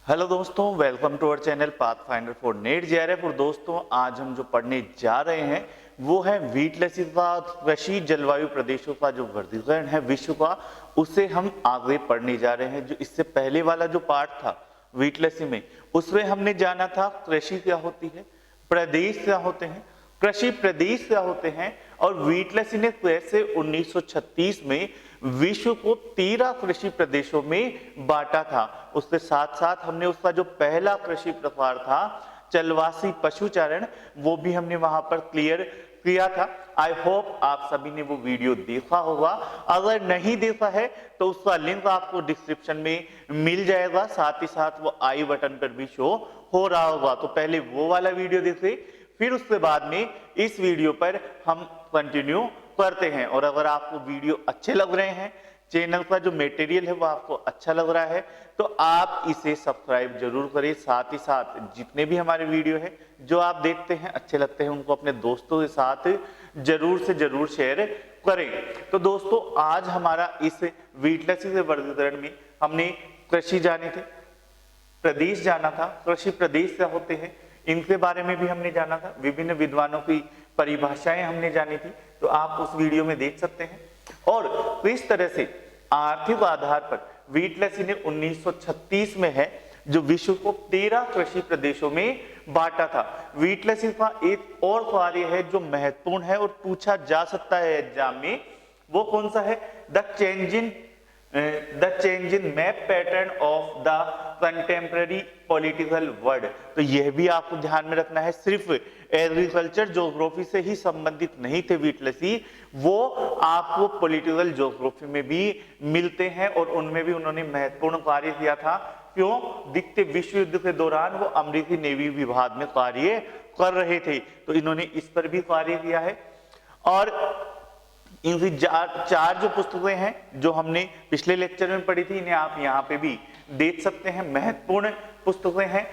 Hello दोस्तों, welcome to our channel Pathfinder for NET JRF. और दोस्तों, आज हम जो पढ़ने जा रहे हैं वो है वीटलसी का कृषि जलवायु प्रदेशों का जो वर्गीकरण है विश्व का, उसे हम आगे पढ़ने जा रहे हैं। जो इससे पहले वाला जो पार्ट था वीटलसी में, उसमें हमने जाना था कृषि क्या होती है, प्रदेश क्या होते हैं, कृषि प्रदेश क्या होते हैं, और वीटलसी ने कैसे 1936 में विश्व को 13 कृषि प्रदेशों में बांटा था। उसके साथ साथ हमने उसका जो पहला कृषि प्रकार था चलवासी पशुचारण, वो भी हमने वहां पर क्लियर किया था। आई होप आप सभी ने वो वीडियो देखा होगा। अगर नहीं देखा है तो उसका लिंक आपको डिस्क्रिप्शन में मिल जाएगा, साथ ही साथ वो आई बटन पर भी शो हो रहा होगा। तो पहले वो वाला वीडियो देखें, फिर उसके बाद में इस वीडियो पर हम कंटिन्यू करते हैं। और अगर आपको वीडियो अच्छे लग रहे हैं, चैनल का जो मटेरियल है वो आपको अच्छा लग रहा है, तो आप इसे सब्सक्राइब जरूर करें। साथ ही साथ जितने भी हमारे वीडियो है जो आप देखते हैं अच्छे लगते हैं, उनको अपने दोस्तों के साथ जरूर से जरूर शेयर करें। तो दोस्तों, आज हमारा इस वीटलसी के वर्गीकरण में हमने कृषि जाने थे, प्रदेश जाना था। कृषि प्रदेश क्या होते हैं इनके बारे में भी हमने जाना था, विभिन्न विद्वानों की परिभाषाएं हमने जानी थी, तो आप उस वीडियो में देख सकते हैं। और किस तरह से आर्थिक आधार पर वीटलसी ने 1936 में है जो विश्व को 13 कृषि प्रदेशों में बांटा था। वीटलसी का एक और कार्य है जो महत्वपूर्ण है और पूछा जा सकता है एग्जाम में, वो कौन सा है? The change in map pattern of the contemporary political world. तो यह भी आपको ध्यान में रखना है, सिर्फ एग्रीकल्चर ज्योग्राफी से ही संबंधित नहीं थे वीटलसी, वो आपको पॉलिटिकल ज्योग्राफी में भी मिलते हैं और उनमें भी उन्होंने महत्वपूर्ण कार्य किया था। क्यों? द्वितीय विश्व युद्ध के दौरान वो अमेरिकी नेवी विभाग में कार्य कर रहे थे, तो इन्होंने इस पर भी कार्य किया है। और इनकी चार जो पुस्तकें हैं जो हमने पिछले लेक्चर में पढ़ी थी, इन्हें आप यहाँ पे भी देख सकते हैं। महत्वपूर्ण पुस्तकें हैं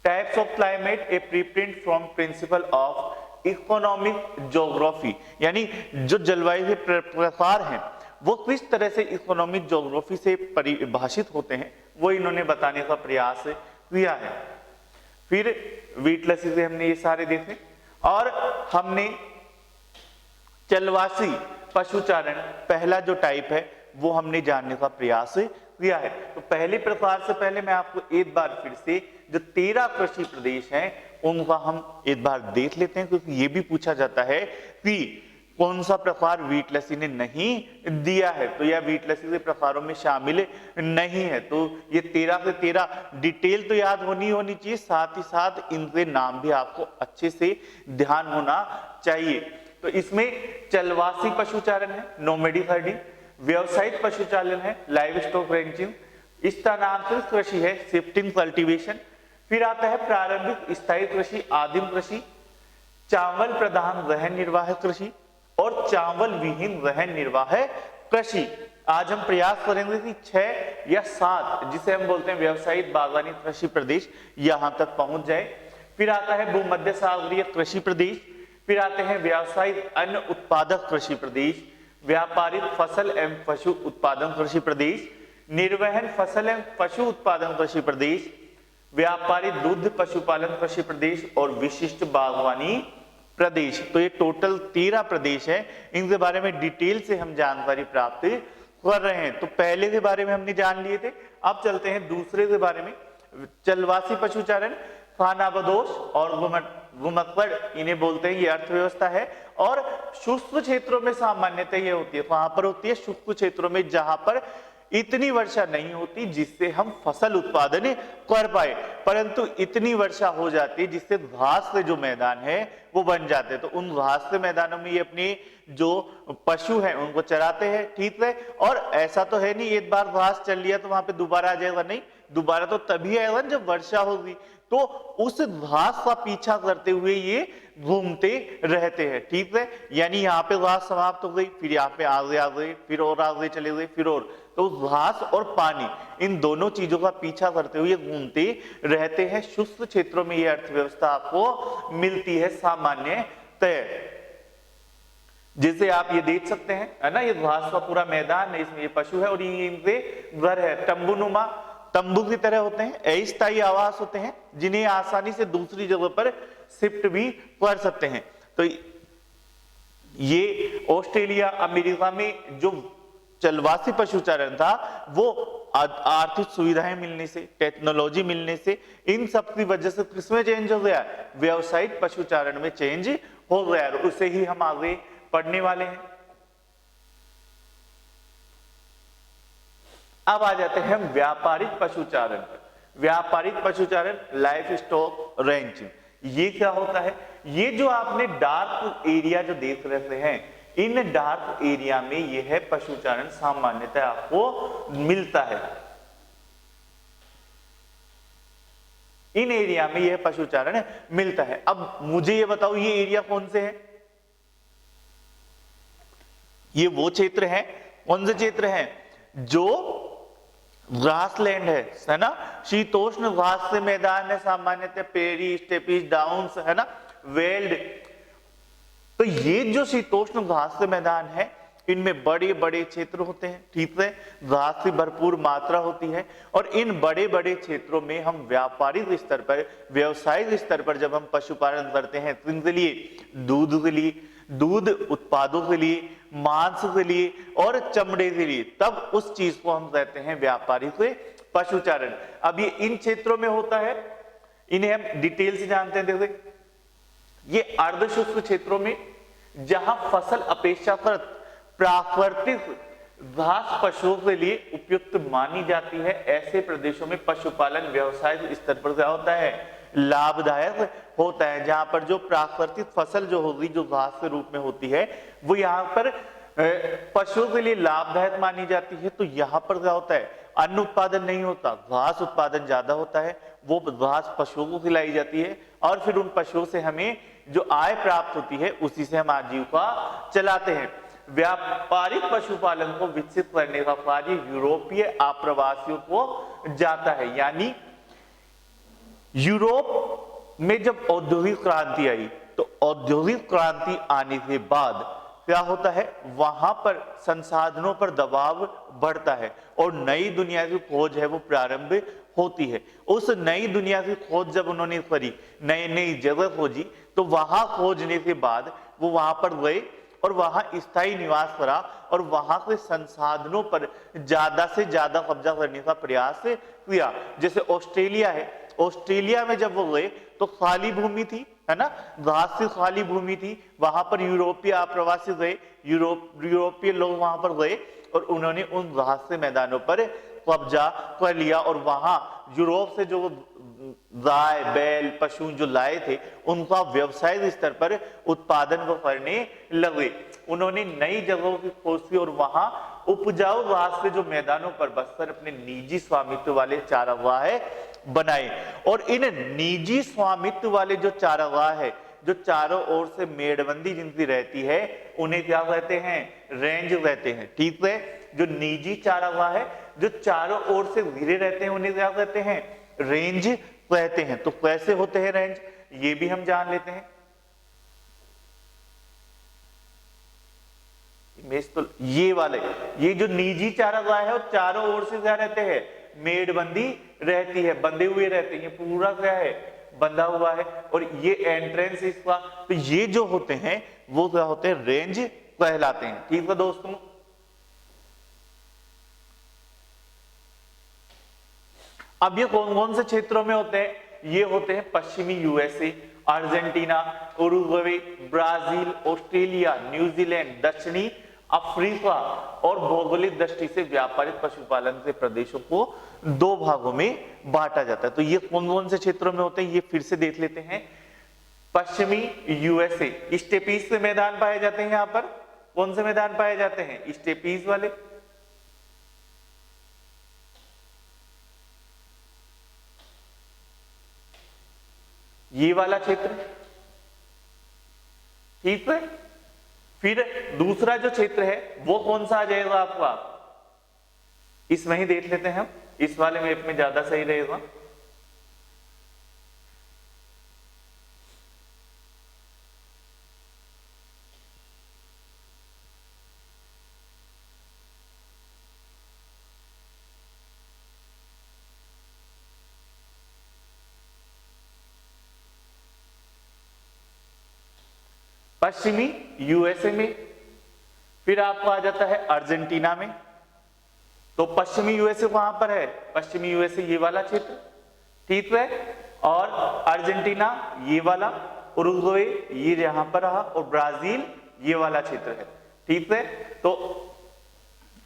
types of climate, A preprint from principle of economic geography, यानी जो जलवायु के प्रकार हैं वो किस तरह से इकोनॉमिक ज्योग्राफी से परिभाषित होते हैं, वो इन्होंने बताने का प्रयास किया है। फिर वीटलसी से हमने ये सारे देखे, और हमने चलवासी पशुचारण पहला जो टाइप है वो हमने जानने का प्रयास किया है। तो पहले प्रकार से पहले मैं आपको एक बार फिर से जो 13 कृषि प्रदेश हैं उनका हम एक बार देख लेते हैं, क्योंकि ये भी पूछा जाता है कि कौन सा प्रकार वीटलसी ने नहीं दिया है, तो यह वीटलसी के प्रकारों में शामिल नहीं है। तो ये 13 के 13 डिटेल तो याद होनी चाहिए, साथ ही साथ इनके नाम भी आपको अच्छे से ध्यान होना चाहिए। तो इसमें चलवासी पशुचारण है, नोमैडिक हर्डिंग, व्यवसायिक पशुचालन है, लाइव स्टॉक रेंचिंग, स्थानांतरित कृषि है, शिफ्टिंग कल्टीवेशन। फिर आता है प्रारंभिक स्थायी कृषि, आदिम कृषि, चावल प्रधान गहन निर्वाह कृषि और चावल विहीन गहन निर्वाह कृषि। आज हम प्रयास करेंगे कि 6 या 7 जिसे हम बोलते हैं व्यवसायिक बागवानी कृषि प्रदेश, यहां तक पहुंच जाए। फिर आता है भूमध्य सागरीय कृषि प्रदेश, फिर आते हैं व्यावसायिक अन्न उत्पादक कृषि प्रदेश, व्यापारिक फसल एवं पशु उत्पादन कृषि प्रदेश, निर्वहन फसल एवं पशु उत्पादन कृषि प्रदेश, व्यापारिक दूध पशुपालन कृषि प्रदेश और विशिष्ट बागवानी प्रदेश। तो ये टोटल 13 प्रदेश है, इनके बारे में डिटेल से हम जानकारी प्राप्त कर रहे हैं। तो पहले के बारे में हमने जान लिए थे, अब चलते हैं दूसरे के बारे में। चलवासी पशुचारण, खानाबदोश और घुमक्कड़ इन्हें बोलते हैं, ये अर्थव्यवस्था है। और शुष्क क्षेत्रों में सामान्यतः ये होती है, वहां पर होती है शुष्क क्षेत्रों में जहां पर इतनी वर्षा नहीं होती जिससे हम फसल उत्पादन कर पाए, परंतु इतनी वर्षा हो जाती है जिससे घास के जो मैदान है वो बन जाते हैं। तो उन घास के मैदानों में ये अपने जो पशु हैं उनको चराते हैं, ठीक है। और ऐसा तो है नहीं एक बार घास चल लिया तो वहां पे दोबारा आ जाएगा, नहीं, दोबारा तो तभी आएगा जब वर्षा होगी। तो उस घास का पीछा करते हुए ये घूमते रहते हैं, ठीक है। यानी यहाँ पे घास समाप्त हो गई, फिर यहाँ पे आगे आ गए, फिर और आगे चले गए, फिर और। तो घास और पानी इन दोनों चीजों का पीछा करते हुए घूमते रहते हैं। शुष्क क्षेत्रों में ये अर्थव्यवस्था आपको मिलती है सामान्यतः। जिसे आप ये देख सकते हैं, है ना, ये घास का पूरा मैदान है, इसमें ये पशु है और ये इनके घर है, तंबूनुमा तंबू की तरह होते हैं, अस्थायी आवास होते हैं जिन्हें आसानी से दूसरी जगह पर शिफ्ट भी कर सकते हैं। तो ये ऑस्ट्रेलिया अमेरिका में जो चलवासी पशुचारण था वो आर्थिक सुविधाएं मिलने से, टेक्नोलॉजी मिलने से, इन सब की वजह से किसमें चेंज हो गया, व्यावसायिक पशुचारण में चेंज हो गया। उसे ही हम आगे पढ़ने वाले हैं। अब आ जाते हैं व्यापारिक पशुचारण। व्यापारिक पशुचारण, लाइफ स्टॉक रैंचिंग। ये क्या होता है, ये जो आपने डार्क एरिया जो देख रहे हैं, इन डार्क एरिया में यह पशुचारण सामान्यतः आपको मिलता है। इन एरिया में यह पशुचारण मिलता है। अब मुझे ये बताओ ये एरिया कौन से है, ये वो क्षेत्र है, कौन से क्षेत्र है, जो ग्रासलैंड है ना, शीतोष्ण घास से मैदान है, सामान्यतः प्रेरी, स्टेपीज, डाउन्स, है ना, वेल्ड। तो ये जो शीतोष्ण घास से मैदान है, इनमें बड़े बड़े क्षेत्र होते हैं, ठीक है, घास की भरपूर मात्रा होती है। और इन बड़े बड़े क्षेत्रों में हम व्यापारिक स्तर पर, व्यवसायिक स्तर पर जब हम पशुपालन करते हैं, तो इनके लिए दूध के लिए, दूध उत्पादों के लिए, मांस के लिए और चमड़े के लिए, तब उस चीज को हम कहते हैं व्यापारिक पशुचारण। अब ये इन क्षेत्रों में होता है, इन्हें हम डिटेल से जानते हैं। देखो ये अर्धशुष्क क्षेत्रों में जहां फसल अपेक्षाकृत प्राकृतिक घास पशुओं के लिए उपयुक्त मानी जाती है, ऐसे प्रदेशों में पशुपालन व्यवसाय स्तर पर क्या होता है, लाभदायक होता है। जहां पर जो प्राकृतिक फसल जो होगी, जो घास के रूप में होती है, वो यहाँ पर पशुओं के लिए लाभदायक मानी जाती है। तो यहाँ पर क्या होता है, अन्न उत्पादन नहीं होता, घास उत्पादन ज्यादा होता है। वो घास पशुओं को खिलाई जाती है और फिर उन पशुओं से हमें जो आय प्राप्त होती है, उसी से हम आजीविका चलाते हैं। व्यापारिक पशुपालन को विकसित करने का कार्य यूरोपीय आप्रवासियों को जाता है। यानी यूरोप में जब औद्योगिक क्रांति आई, तो औद्योगिक क्रांति आने के बाद क्या होता है, वहां पर संसाधनों पर दबाव बढ़ता है और नई दुनिया की खोज है वो प्रारंभ होती है। उस नई दुनिया की खोज जब उन्होंने करी, नई नई जगह खोजी, तो वहां खोजने के बाद वो वहां पर गए और वहां स्थायी निवास करा और वहां के संसाधनों पर ज्यादा से ज्यादा कब्जा करने का प्रयास किया। जैसे ऑस्ट्रेलिया है, ऑस्ट्रेलिया में जब वो गए तो खाली भूमि थी, है ना, घास की खाली भूमि थी। वहां पर यूरोपीय आप्रवासी गए, यूरोपीय लोग वहां पर गए और उन्होंने उन घास के मैदानों पर कब्जा कर लिया और वहां यूरोप से जो गाय बैल पशु जो लाए थे, उनका व्यवसायिक स्तर पर उत्पादन को करने लगे। उन्होंने नई जगहों की खोज की और वहां उपजाऊ घास के जो मैदानों पर बसकर अपने निजी स्वामित्व वाले चारागाह बनाए। और इन निजी स्वामित्व वाले जो चारागाह है, जो चारों ओर से मेड़बंदी जिनकी रहती है, उन्हें क्या कहते हैं, रेंज कहते हैं, ठीक है। जो निजी चारागाह है, जो चारों ओर से घिरे रहते हैं, उन्हें क्या कहते हैं, रेंज कहते हैं। तो कैसे होते हैं रेंज, ये भी हम जान लेते हैं। तो ये वाले, ये जो निजी चारागाह है, वो चारों ओर से क्या रहते हैं, मेड़बंदी रहती है, बंधे हुए रहते हैं। ये पूरा क्या है, बंधा हुआ है और ये एंट्रेंस इसका। तो ये जो होते हैं वो क्या होते हैं, रेंज कहलाते हैं, ठीक है दोस्तों। अब ये कौन कौन से क्षेत्रों में होते हैं, ये होते हैं पश्चिमी USA, Argentina, Uruguay, Brazil, Australia, New Zealand, दक्षिणी अफ्रीका। और भौगोलिक दृष्टि से व्यापारिक पशुपालन के प्रदेशों को दो भागों में बांटा जाता है। तो ये कौन कौन से क्षेत्रों में होते हैं, ये फिर से देख लेते हैं। पश्चिमी यूएसए, स्टेपीज के मैदान पाए जाते हैं। यहां पर कौन से मैदान पाए जाते हैं, स्टेपीज वाले। ये वाला क्षेत्र, ठीक है। फिर दूसरा जो क्षेत्र है वो कौन सा आ जाएगा आपका, इसमें ही देख लेते हैं हम, इस वाले मैप में ज्यादा सही रहेगा। पश्चिमी यूएसए में, फिर आपको आ जाता है अर्जेंटीना में। तो पश्चिमी यूएसए कहां पर है, पश्चिमी यूएसए ये वाला क्षेत्र, ठीक है, और अर्जेंटीना ये वाला, उरुग्वे ये यहां पर रहा, और ब्राजील ये वाला क्षेत्र है, ठीक है। तो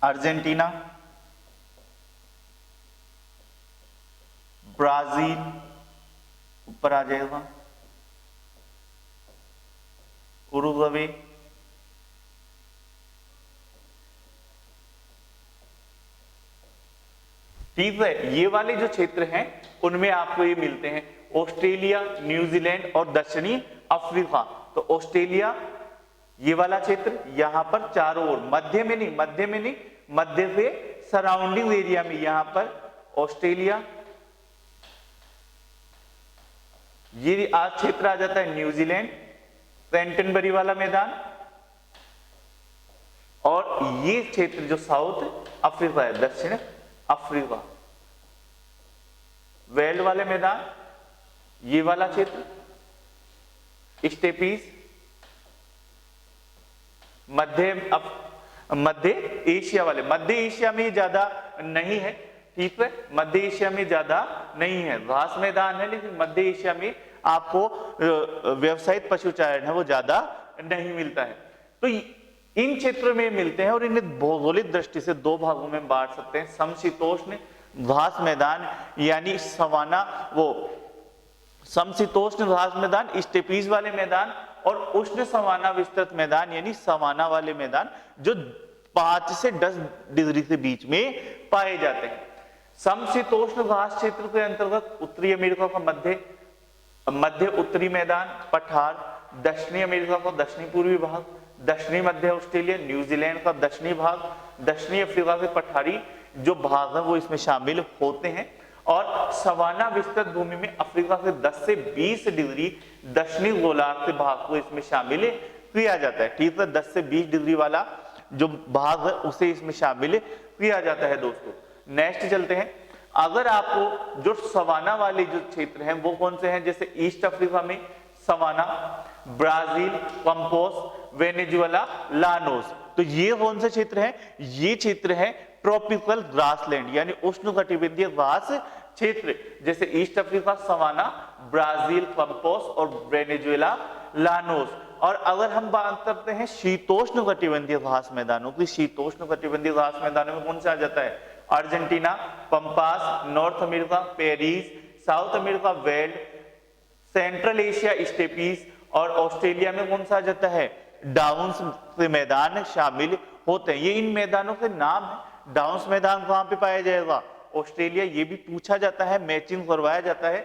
अर्जेंटीना, ब्राजील ऊपर आ जाएगा, उरुग्वे, ठीक है, ये वाले जो क्षेत्र हैं उनमें आपको ये मिलते हैं ऑस्ट्रेलिया, न्यूजीलैंड और दक्षिणी अफ्रीका। तो ऑस्ट्रेलिया ये वाला क्षेत्र, यहां पर चारों ओर, मध्य में नहीं, मध्य से सराउंडिंग एरिया में यहां पर ऑस्ट्रेलिया, ये आज क्षेत्र आ जाता है न्यूजीलैंड, कैंटनबरी वाला मैदान, और ये क्षेत्र जो साउथ अफ्रीका है, दक्षिण अफ्रीका, वेल्ड वाले मैदान, ये वाला क्षेत्र, स्टेपीज, मध्य एशिया वाले, मध्य एशिया में ज्यादा नहीं है, ठीक है, मध्य एशिया में ज्यादा नहीं है, घास मैदान है, लेकिन मध्य एशिया में आपको व्यावसायिक पशुचारण है वो ज्यादा नहीं मिलता है। तो इन क्षेत्रों में मिलते हैं और इन्हें भौगोलिक दृष्टि से दो भागों में बांट सकते हैं, समशीतोष्ण घास मैदान यानी सवाना, वो समशीतोष्ण घास मैदान, स्टेपीज वाले मैदान, और उष्ण सवाना विस्तृत मैदान यानी सवाना वाले मैदान, जो 5 से 10 डिग्री के बीच में पाए जाते हैं। समशीतोष्ण घास क्षेत्र के अंतर्गत उत्तरी अमेरिका का मध्य उत्तरी मैदान, पठार, दक्षिणी अमेरिका का दक्षिणी पूर्वी भाग, दक्षिणी मध्य ऑस्ट्रेलिया, न्यूजीलैंड का दक्षिणी भाग, दक्षिणी अफ्रीका के पठारी जो भाग है वो इसमें शामिल होते हैं, और सवाना विस्तृत भूमि में अफ्रीका के 10 से 20 डिग्री दक्षिणी गोलार्ध के भाग को इसमें शामिल किया जाता है, ठीक है, 10 से 20 डिग्री वाला जो भाग है उसे इसमें शामिल किया जाता है। दोस्तों नेक्स्ट चलते हैं, अगर आपको जो सवाना वाले जो क्षेत्र हैं वो कौन से हैं, जैसे ईस्ट अफ्रीका में सवाना, ब्राजील, पंपोस, वेनेजुएला, लानोस, तो ये कौन से क्षेत्र हैं, ये क्षेत्र है ट्रॉपिकल ग्रासलैंड यानी उष्णकटिबंधीय घास क्षेत्र, जैसे ईस्ट अफ्रीका सवाना, ब्राजील पंपोस और वेनेजुएला लानोस। और अगर हम बात करते हैं शीतोष्ण कटिबंधीय घास मैदानों की, शीतोष्ण कटिबंधीय घास मैदानों में कौन सा आ जाता है, Argentina, pampas, North America prairies, South America veld, Central Asia steppes, और ऑस्ट्रेलिया में कौन सा आ जाता है, डाउन्स के मैदान शामिल होते हैं। ये इन मैदानों के नाम है। डाउन्स मैदान कहां पे पाया जाएगा, ऑस्ट्रेलिया, ये भी पूछा जाता है, मैचिंग करवाया जाता है,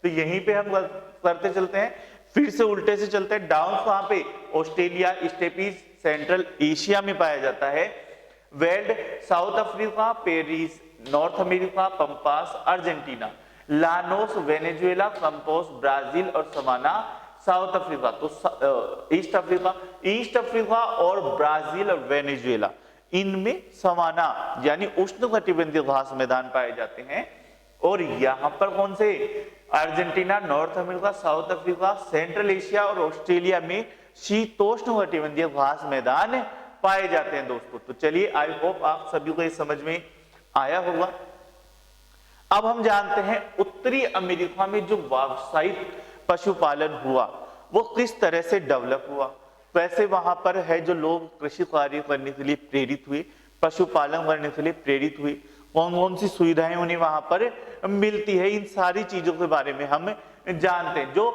तो यहीं पे हम करते चलते हैं। फिर से उल्टे से चलते हैं, डाउन्स कहां पे, ऑस्ट्रेलिया, स्टेपीज सेंट्रल एशिया में पाया जाता है, weld south Africa, Paris north America, pampas Argentina, Llanos Venezuela, compass Brazil और सवाना साउथ अफ्रीका। तो ईस्ट अफ्रीका और ब्राजील और वेनेजुएला, इनमें सवाना यानी उष्णकटिबंधीय घास मैदान पाए जाते हैं। और यहां पर कौन से, Argentina, north America, south Africa, central Asia और ऑस्ट्रेलिया में शीतोष्ण कटिबंधीय घास मैदान पाए जाते हैं। दोस्तों तो चलिए, आई होप आप सभी को ये समझ में आया होगा। अब हम जानते हैं उत्तरी अमेरिका में जो व्यावसायिक पशुपालन हुआ वो किस तरह से डेवलप हुआ, वैसे वहां पर है जो लोग कृषि कार्य करने के लिए प्रेरित हुए, पशुपालन करने के लिए प्रेरित हुए, कौन कौन सी सुविधाएं उन्हें वहां पर मिलती है, इन सारी चीजों के बारे में हम जानते हैं। जो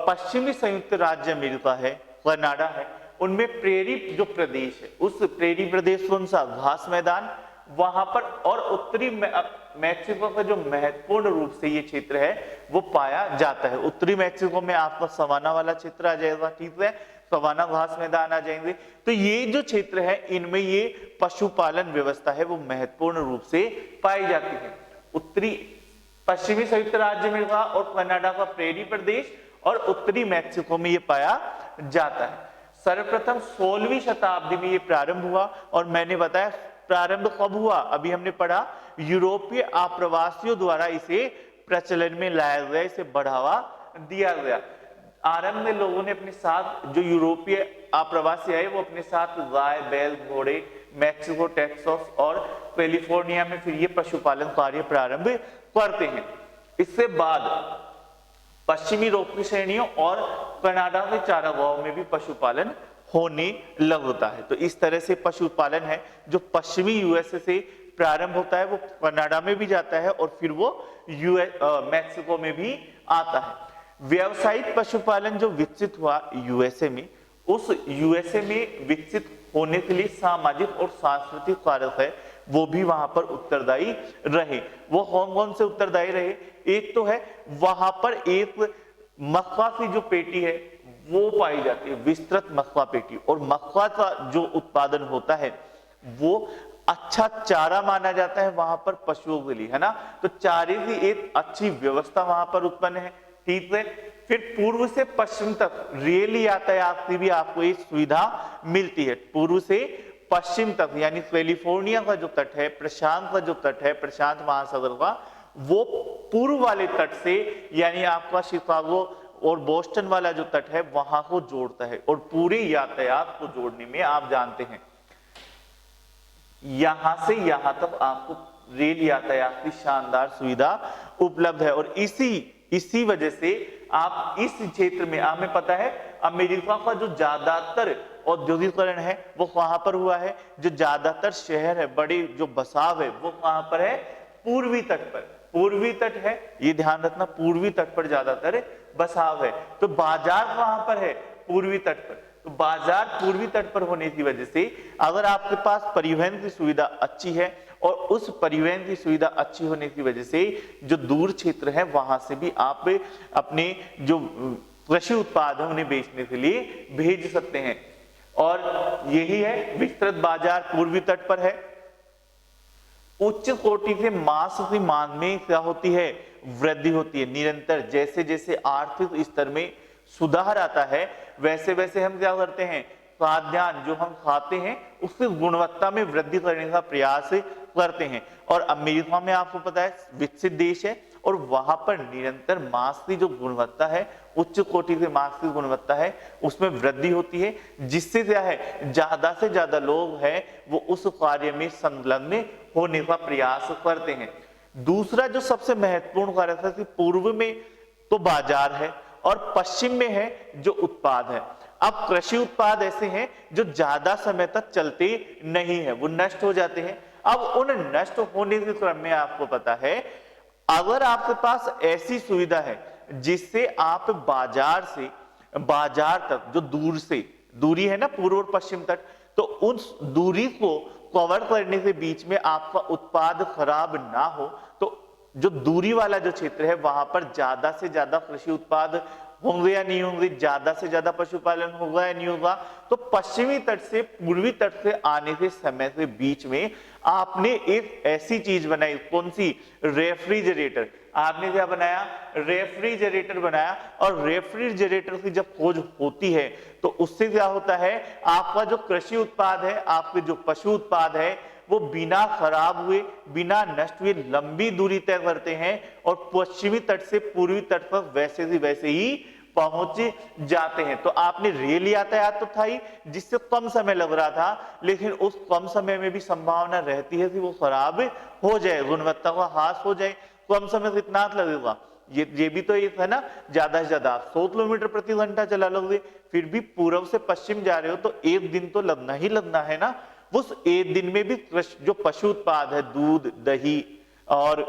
पश्चिमी संयुक्त राज्य अमेरिका है, कनाडा है, उनमें प्रेरी जो प्रदेश है, उस प्रेरी प्रदेश कौन सा, घास मैदान वहां पर, और उत्तरी मैक्सिको का जो महत्वपूर्ण रूप से ये क्षेत्र है वो पाया जाता है। उत्तरी मैक्सिको में आपका सवाना वाला क्षेत्र आ जाएगा, ठीक है, सवाना घास मैदान आ जाएंगे। तो ये जो क्षेत्र है इनमें ये पशुपालन व्यवस्था है वो महत्वपूर्ण रूप से पाई जाती है। उत्तरी पश्चिमी संयुक्त राज्य अमेरिका और कनाडा का प्रेरी प्रदेश और उत्तरी मैक्सिको में ये पाया जाता है। सर्वप्रथम 16वीं शताब्दी में ये प्रारंभ हुआ, और मैंने बताया प्रारंभ कब हुआ, अभी हमने पढ़ा, यूरोपीय आप्रवासियों द्वारा इसे प्रचलन में लाया गया, इसे बढ़ावा दिया गया। आरंभ में लोगों ने अपने साथ, जो यूरोपीय आप्रवासी आए, वो अपने साथ गाय, बैल, घोड़े मैक्सिको, टेक्सास और कैलिफोर्निया में फिर ये पशुपालन कार्य प्रारंभ करते हैं। इसके बाद पश्चिमी यूरोप की श्रेणियों और कनाडा के चारागाहों में भी पशुपालन होने लगता है। तो इस तरह से पशुपालन है जो पश्चिमी यूएसए से प्रारंभ होता है, वो कनाडा में भी जाता है और फिर वो मैक्सिको में भी आता है। व्यावसायिक पशुपालन जो विकसित हुआ यूएसए में, उस यूएसए में विकसित होने के लिए सामाजिक और सांस्कृतिक कारक है वो भी वहां पर उत्तरदायी रहे। वो कौन कौन से उत्तरदायी रहे? एक तो है वहां पर एक मक्का की जो पेटी है वो पाई जाती है, विस्तृत मक्का पेटी, और मक्का का जो उत्पादन होता है वो अच्छा चारा माना जाता है वहां पर पशुओं के लिए, है ना। तो चारे की एक अच्छी व्यवस्था वहां पर उत्पन्न है, ठीक है। फिर पूर्व से पश्चिम तक रेल यातायात की भी आपको एक सुविधा मिलती है। पूर्व से पश्चिम तक, यानी कैलिफोर्निया का जो तट है, प्रशांत का जो तट है, प्रशांत महासागर का, वो पूर्व वाले तट से, यानी आपका शिकागो और बोस्टन वाला जो तट है वहां को जोड़ता है, और पूरे यातायात को जोड़ने में आप जानते हैं यहां से यहां तक आपको रेल यातायात की शानदार सुविधा उपलब्ध है। और इसी वजह से आप इस क्षेत्र में, हमें पता है अमेरिका का जो ज्यादातर औद्योगिकरण है वो कहां पर हुआ है, जो ज्यादातर शहर है, बड़े जो बसाव है वो कहां पर है? पूर्वी तट पर। पूर्वी तट है, ये ध्यान रखना, पूर्वी तट पर ज्यादातर बसाव है। तो बाजार कहां पर है? पूर्वी तट पर। तो बाजार पूर्वी तट पर होने की वजह से अगर आपके पास परिवहन की सुविधा अच्छी है, और उस परिवहन की सुविधा अच्छी होने की वजह से जो दूर क्षेत्र है वहां से भी आप अपने जो कृषि उत्पाद है उन्हें बेचने के लिए भेज सकते हैं। और यही है, विस्तृत बाजार पूर्वी तट पर है। उच्च कोटि के मांस की मांग में क्या होती है? वृद्धि होती है निरंतर। जैसे जैसे आर्थिक स्तर में सुधार आता है वैसे वैसे हम क्या करते हैं? खाद्यान्न जो हम खाते हैं उसकी गुणवत्ता में वृद्धि करने का प्रयास करते हैं। और अमेरिका में आपको पता है विकसित देश है, और वहां पर निरंतर मांस की जो गुणवत्ता है, उच्च कोटि के मांस की गुणवत्ता है, उसमें वृद्धि होती है, जिससे क्या है, ज्यादा से ज्यादा लोग हैं वो उस कार्य में संलग्न होने का प्रयास करते हैं। दूसरा जो सबसे महत्वपूर्ण कारक है कि पूर्व में तो बाजार है और पश्चिम में है जो उत्पाद है। अब कृषि उत्पाद ऐसे हैं जो ज्यादा समय तक चलते नहीं है, वो नष्ट हो जाते हैं। अब उन नष्ट होने के क्रम में आपको पता है, अगर आपके पास ऐसी सुविधा है जिससे आप बाजार से बाजार तक जो दूरी है ना, पूर्व और पश्चिम तक, तो उस दूरी को कवर करने के बीच में आपका उत्पाद खराब ना हो, तो जो दूरी वाला जो क्षेत्र है वहां पर ज्यादा से ज्यादा कृषि उत्पाद होंगे या नहीं होंगे, ज्यादा से ज्यादा पशुपालन होगा या नहीं होगा। तो पश्चिमी तट से पूर्वी तट से आने के समय के बीच में आपने एक ऐसी चीज बनाई, कौन सी? रेफ्रिजरेटर। आपने क्या बनाया? रेफ्रिजरेटर बनाया। और रेफ्रिजरेटर की जब खोज होती है तो उससे क्या होता है, आपका जो कृषि उत्पाद है, आपके जो पशु उत्पाद है, वो बिना खराब हुए, बिना नष्ट हुए लंबी दूरी तय करते हैं, और पश्चिमी तट से पूर्वी तट पर वैसे ही वैसे ही पहुंच जाते हैं। तो आपने रेल यातायात तो था ही, जिससे कम समय लग रहा था, लेकिन उस कम समय में भी संभावना रहती है कि वो खराब हो जाए, गुणवत्ता का ह्रास हो जाए। कम समय कितना लगेगा? ये भी तो एक है ना, ज्यादा से ज्यादा 100 किलोमीटर प्रति घंटा चला लोगे, फिर भी पूर्व से पश्चिम जा रहे हो तो एक दिन तो लगना ही लगना है ना। उस एक दिन में भी जो पशु उत्पाद है, दूध, दही और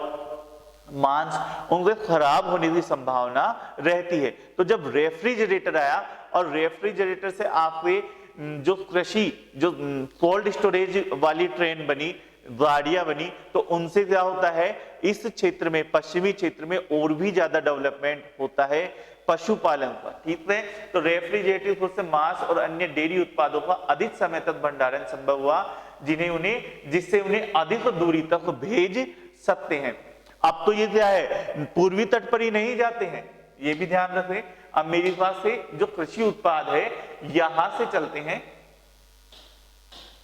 मांस, उनके खराब होने की संभावना रहती है। तो जब रेफ्रिजरेटर आया और रेफ्रिजरेटर से आपके जो कृषि, जो कोल्ड स्टोरेज वाली ट्रेन बनी, गाड़ियां बनी, तो उनसे क्या होता है, इस क्षेत्र में, पश्चिमी क्षेत्र में और भी ज्यादा डेवलपमेंट होता है पशुपालन का, ठीक है। तो रेफ्रिजरेटर से मांस और अन्य डेयरी उत्पादों का अधिक समय तक भंडारण संभव हुआ, जिससे उन्हें अधिक दूरी तक भेज सकते हैं। अब तो ये क्या है, पूर्वी तट पर ही नहीं जाते हैं, ये भी ध्यान रखें। अमेरिका से जो कृषि उत्पाद है यहां से चलते हैं,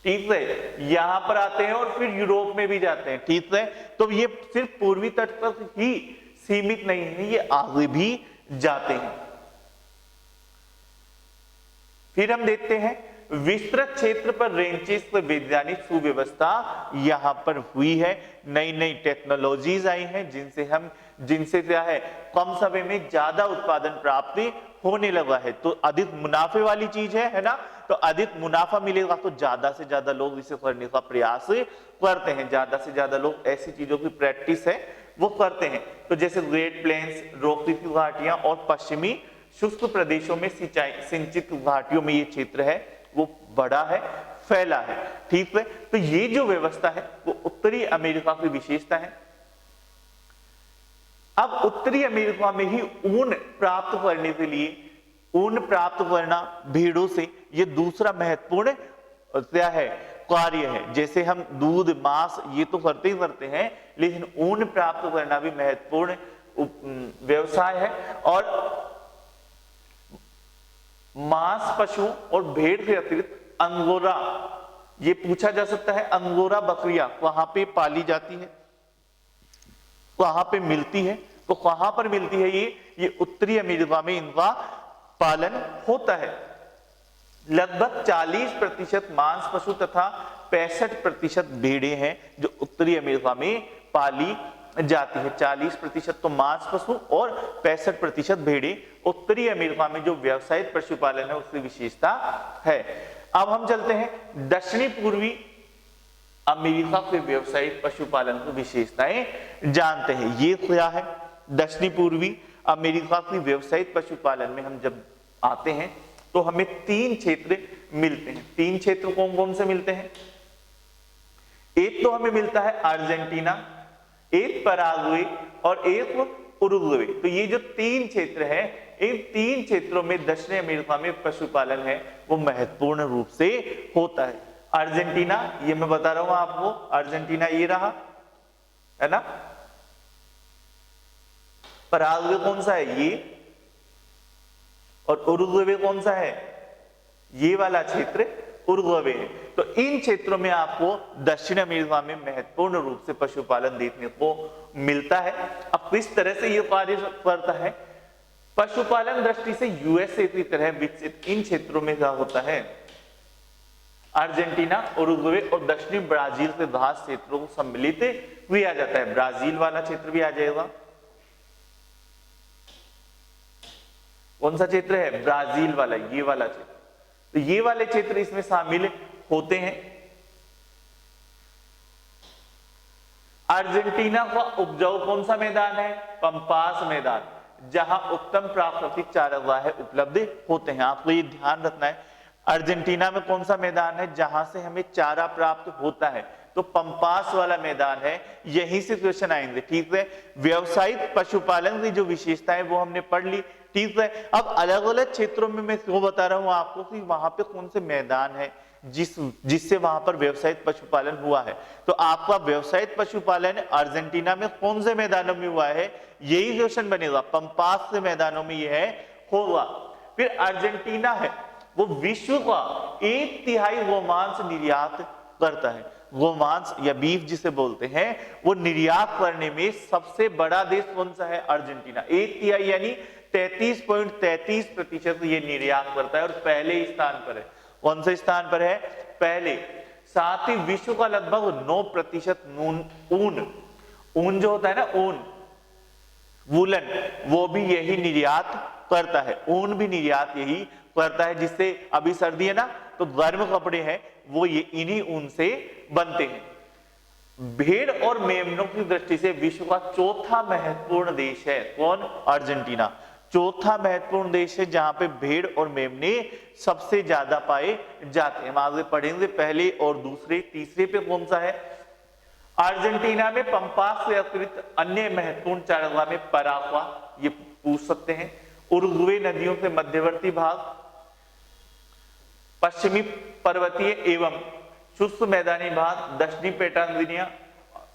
ठीक है, यहां पर आते हैं और फिर यूरोप में भी जाते हैं, ठीक है। तो ये सिर्फ पूर्वी तट तक ही सीमित नहीं है, ये आगे भी जाते हैं। फिर हम देखते हैं विस्तृत क्षेत्र पर रेंचेस पर वैज्ञानिक सुव्यवस्था यहां पर हुई है। नई नई टेक्नोलॉजीज आई हैं जिनसे क्या है, कम समय में ज्यादा उत्पादन प्राप्ति होने लगा है। तो अधिक मुनाफे वाली चीज है ना, तो अधिक मुनाफा मिलेगा तो ज्यादा से ज्यादा लोग इसे करने का प्रयास करते हैं, ज्यादा से ज्यादा लोग ऐसी चीजों की प्रैक्टिस है वो करते हैं। तो जैसे ग्रेट प्लेन्स, रोकी की घाटियां और पश्चिमी शुष्क प्रदेशों में सिंचित घाटियों में ये क्षेत्र है वो बड़ा है, फैला है। ठीक है, तो ये जो व्यवस्था है वो उत्तरी अमेरिका की विशेषता है। अब उत्तरी अमेरिका में ही ऊन प्राप्त करने के लिए, ऊन प्राप्त करना भेड़ों से, ये दूसरा महत्वपूर्ण क्या है, कार्य है। जैसे हम दूध, मांस ये तो करते ही करते हैं, लेकिन ऊन प्राप्त करना भी महत्वपूर्ण व्यवसाय है। और मांस पशु और भेड़ के अतिरिक्त अंगोरा, ये पूछा जा सकता है, अंगोरा बकरियां वहां पे पाली जाती है, कहां पे मिलती है, तो कहां पर मिलती है ये उत्तरी अमेरिका में इनका पालन होता है। लगभग 40% मांस पशु तथा 65% भेड़ें हैं जो उत्तरी अमेरिका में पाली जाती है। 40% तो मांस पशु और 65% भेड़ें उत्तरी अमेरिका में जो व्यावसायिक पशुपालन है उसकी विशेषता है। अब हम चलते हैं दक्षिणी पूर्वी अमेरिका के व्यावसायिक पशुपालन की विशेषताएं जानते हैं। ये क्या है, दक्षिणी पूर्वी अमेरिका की व्यावसायिक पशुपालन में हम जब आते हैं तो हमें 3 क्षेत्र मिलते हैं। 3 क्षेत्र कौन कौन से मिलते हैं? एक तो हमें मिलता है अर्जेंटीना, एक पराग्वे और एक उरुग्वे। तो ये जो 3 क्षेत्र है, इन 3 क्षेत्रों में दक्षिण अमेरिका में पशुपालन है वो महत्वपूर्ण रूप से होता है। अर्जेंटीना, ये मैं बता रहा हूं आपको, अर्जेंटीना ये रहा है ना। पराग्वे कौन सा है, ये, और उरुग्वे कौन सा है, ये वाला क्षेत्र उरुग्वे है। तो इन क्षेत्रों में आपको दक्षिण अमेरिका में महत्वपूर्ण रूप से पशुपालन देखने को मिलता है। अब किस तरह से ये कार्य करता है? पशुपालन दृष्टि से यूएसए की तरह विकसित इन क्षेत्रों में क्या होता है, अर्जेंटीना, उरुग्वे और दक्षिणी ब्राजील के घास क्षेत्रों को सम्मिलित किया जाता है। ब्राजील वाला क्षेत्र भी आ जाएगा। कौन सा क्षेत्र है? ब्राजील वाला, ये वाला क्षेत्र। तो ये वाले क्षेत्र इसमें शामिल होते हैं। अर्जेंटीना का उपजाऊ कौन सा मैदान है? पंपास मैदान, जहां उत्तम प्राकृतिक चारागाह उपलब्ध होते हैं। आपको ये ध्यान रखना है, अर्जेंटीना में कौन सा मैदान है जहां से हमें चारा प्राप्त होता है? तो पंपास वाला मैदान है। यहीं से क्वेश्चन आएंगे। ठीक है, व्यवसायिक पशुपालन की जो विशेषता है वो हमने पढ़ ली। ठीक है, अब अलग अलग क्षेत्रों में मैं क्यों बता रहा हूं आपको कि वहां पे कौन से मैदान है जिससे वहां पर व्यवसायिक पशुपालन हुआ है। तो आपका व्यवसायिक पशुपालन अर्जेंटीना में कौन से मैदानों में हुआ है, यही क्वेश्चन बनेगा। पंपास के मैदानों में यह होगा। फिर अर्जेंटीना है वो विश्व का 1/3 गोमांस निर्यात करता है। गोमांस या बीफ जिसे बोलते हैं वो निर्यात करने में सबसे बड़ा देश कौन सा है? अर्जेंटीना। 1/3 यानी 33.33% ये निर्यात करता है और पहले स्थान पर है। कौन से स्थान पर है? पहले। साथ ही विश्व का लगभग 9% ऊन जो होता है ना, ऊन, वूलन, वो भी यही निर्यात करता है। ऊन भी निर्यात यही करता है, जिससे अभी सर्दी है ना तो गर्म कपड़े हैं वो ये इन्हीं ऊन से बनते हैं। भेड़ और मेमनों की दृष्टि से विश्व का चौथा महत्वपूर्ण देश है कौन? अर्जेंटीना। चौथा महत्वपूर्ण देश है जहां पे भेड़ और मेमने सबसे ज्यादा पाए जाते हैं। हम आगे पढ़ेंगे, पहले और दूसरे, तीसरे पे कौन सा है? अर्जेंटीना में पंपास से अतिरिक्त अन्य महत्वपूर्ण चारागाह में पराग्वा, ये पूछ सकते हैं। उरुग्वे नदियों के मध्यवर्ती भाग, पश्चिमी पर्वतीय एवं शुष्क मैदानी भाग, दक्षिणी पेटागोनिया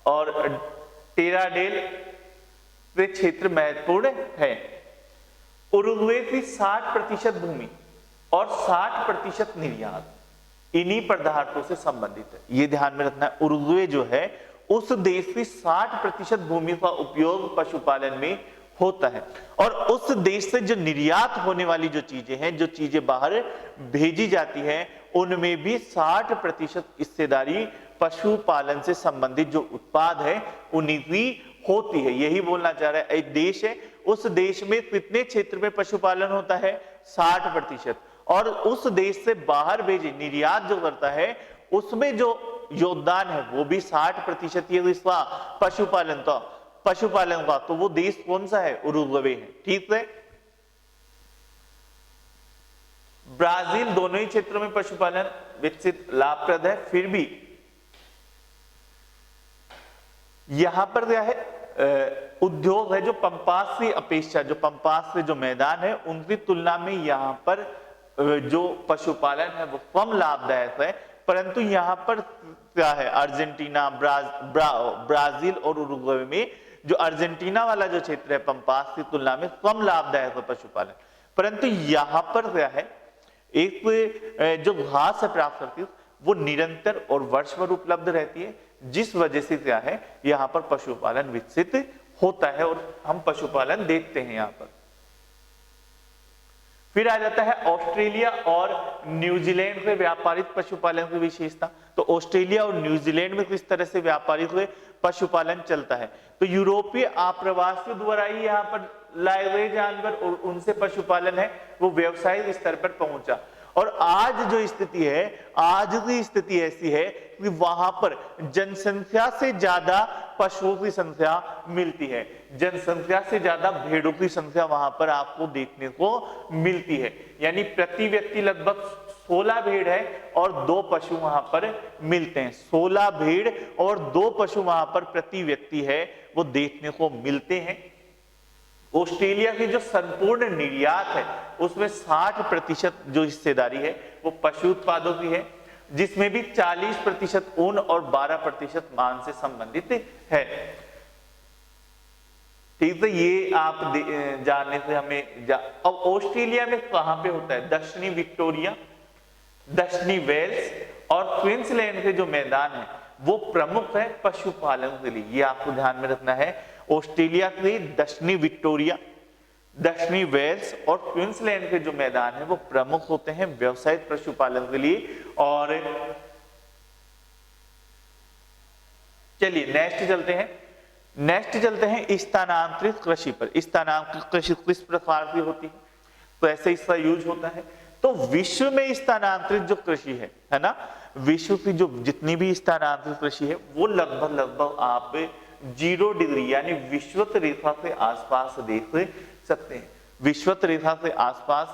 और टेराडेल वे क्षेत्र महत्वपूर्ण है। उरुग्वे की 60% भूमि और 60% निर्यात इन्हीं पदार्थों से संबंधित है। ये ध्यान में रखना है। उरुग्वे जो है उस देश की 60% भूमि का उपयोग पशुपालन में होता है। और उस देश से जो निर्यात होने वाली जो चीजें हैं, जो चीजें बाहर भेजी जाती हैं, उनमें भी 60% हिस्सेदारी पशुपालन से संबंधित जो उत्पाद है उन्हीं की होती है। यही बोलना चाह रहा है। एक देश है, उस देश में कितने क्षेत्र में पशुपालन होता है? 60%। और उस देश से बाहर भेजे निर्यात जो करता है उसमें जो योगदान है वो भी 60% ये इसका पशुपालन का। तो वो देश कौन सा है? उरुग्वे है। ठीक है। ब्राजील दोनों ही क्षेत्रों में पशुपालन विकसित लाभप्रद है, फिर भी यहां पर क्या है, उद्योग है जो पंपास की अपेक्षा, जो पंपास से जो मैदान है उनकी तुलना में यहां पर जो पशुपालन है वो कम लाभदायक है। परंतु यहां पर क्या है, अर्जेंटीना, ब्राजील और उरुग्वे में जो अर्जेंटीना वाला जो क्षेत्र है पंपास की तुलना में कम लाभदायक है पशुपालन। परंतु यहां पर क्या है, एक जो घास है प्राकृतिक वो निरंतर और वर्ष भर उपलब्ध रहती है, जिस वजह से क्या है यहां पर पशुपालन विकसित होता है और हम पशुपालन देखते हैं यहां पर। फिर आ जाता है ऑस्ट्रेलिया और न्यूजीलैंड में व्यापारिक पशुपालन की विशेषता। तो ऑस्ट्रेलिया और न्यूजीलैंड में किस तरह से व्यापारिक पशुपालन चलता है? तो यूरोपीय आप्रवासियों द्वारा ही यहाँ पर लाए गए जानवर और उनसे पशुपालन है वो व्यवसायिक स्तर पर पहुंचा। और आज जो स्थिति है, आज की स्थिति ऐसी है कि वहां पर जनसंख्या से ज्यादा पशुओं की संख्या मिलती है, जनसंख्या से ज्यादा भेड़ों की संख्या वहां पर आपको देखने को मिलती है। यानी प्रति व्यक्ति लगभग 16 भेड़ है और 2 पशु वहां पर मिलते हैं। 16 भेड़ और 2 पशु वहां पर प्रति व्यक्ति है वो देखने को मिलते हैं। ऑस्ट्रेलिया की जो संपूर्ण निर्यात है उसमें 60% जो हिस्सेदारी है वो पशु उत्पादों की है, जिसमें भी 40% ऊन और 12% मांस से संबंधित है। ठीक है, ये आप जानने से हमें अब ऑस्ट्रेलिया में कहां पे होता है? दक्षिणी विक्टोरिया, दक्षिणी वेल्स और क्वींसलैंड के जो मैदान है वो प्रमुख है पशुपालन के लिए। ये आपको ध्यान में रखना है। ऑस्ट्रेलिया के दक्षिणी विक्टोरिया, दक्षिणी वेल्स और क्वींसलैंड के जो मैदान है वो प्रमुख होते हैं व्यावसायिक पशुपालन के लिए। और चलिए नेक्स्ट चलते हैं स्थानांतरित कृषि पर। स्थानांतरित कृषि किस प्रकार की होती है, तो ऐसे इसका यूज होता है। तो विश्व में स्थानांतरित जो कृषि है ना, विश्व की जो जितनी भी स्थानांतरित कृषि है वो लगभग आप 0 डिग्री यानी विषुवत रेखा के आसपास देख सकते हैं। विषुवत रेखा के आसपास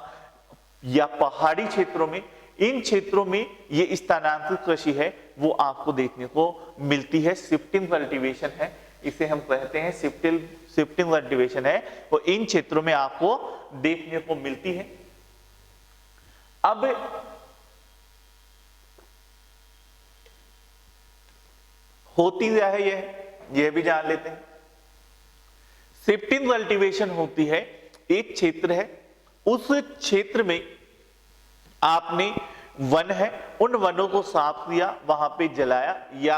या पहाड़ी क्षेत्रों में, इन क्षेत्रों में ये स्थानांतरित कृषि है वो आपको देखने को मिलती है। शिफ्टिंग कल्टीवेशन है, इसे हम कहते हैं शिफ्टिंग कल्टीवेशन है, वो इन क्षेत्रों में आपको देखने को मिलती है। अब होती क्या है यह भी जान लेते हैं। शिफ्टिंग कल्टीवेशन होती है, एक क्षेत्र है, उस क्षेत्र में आपने वन है, उन वनों को साफ किया, वहां पे जलाया या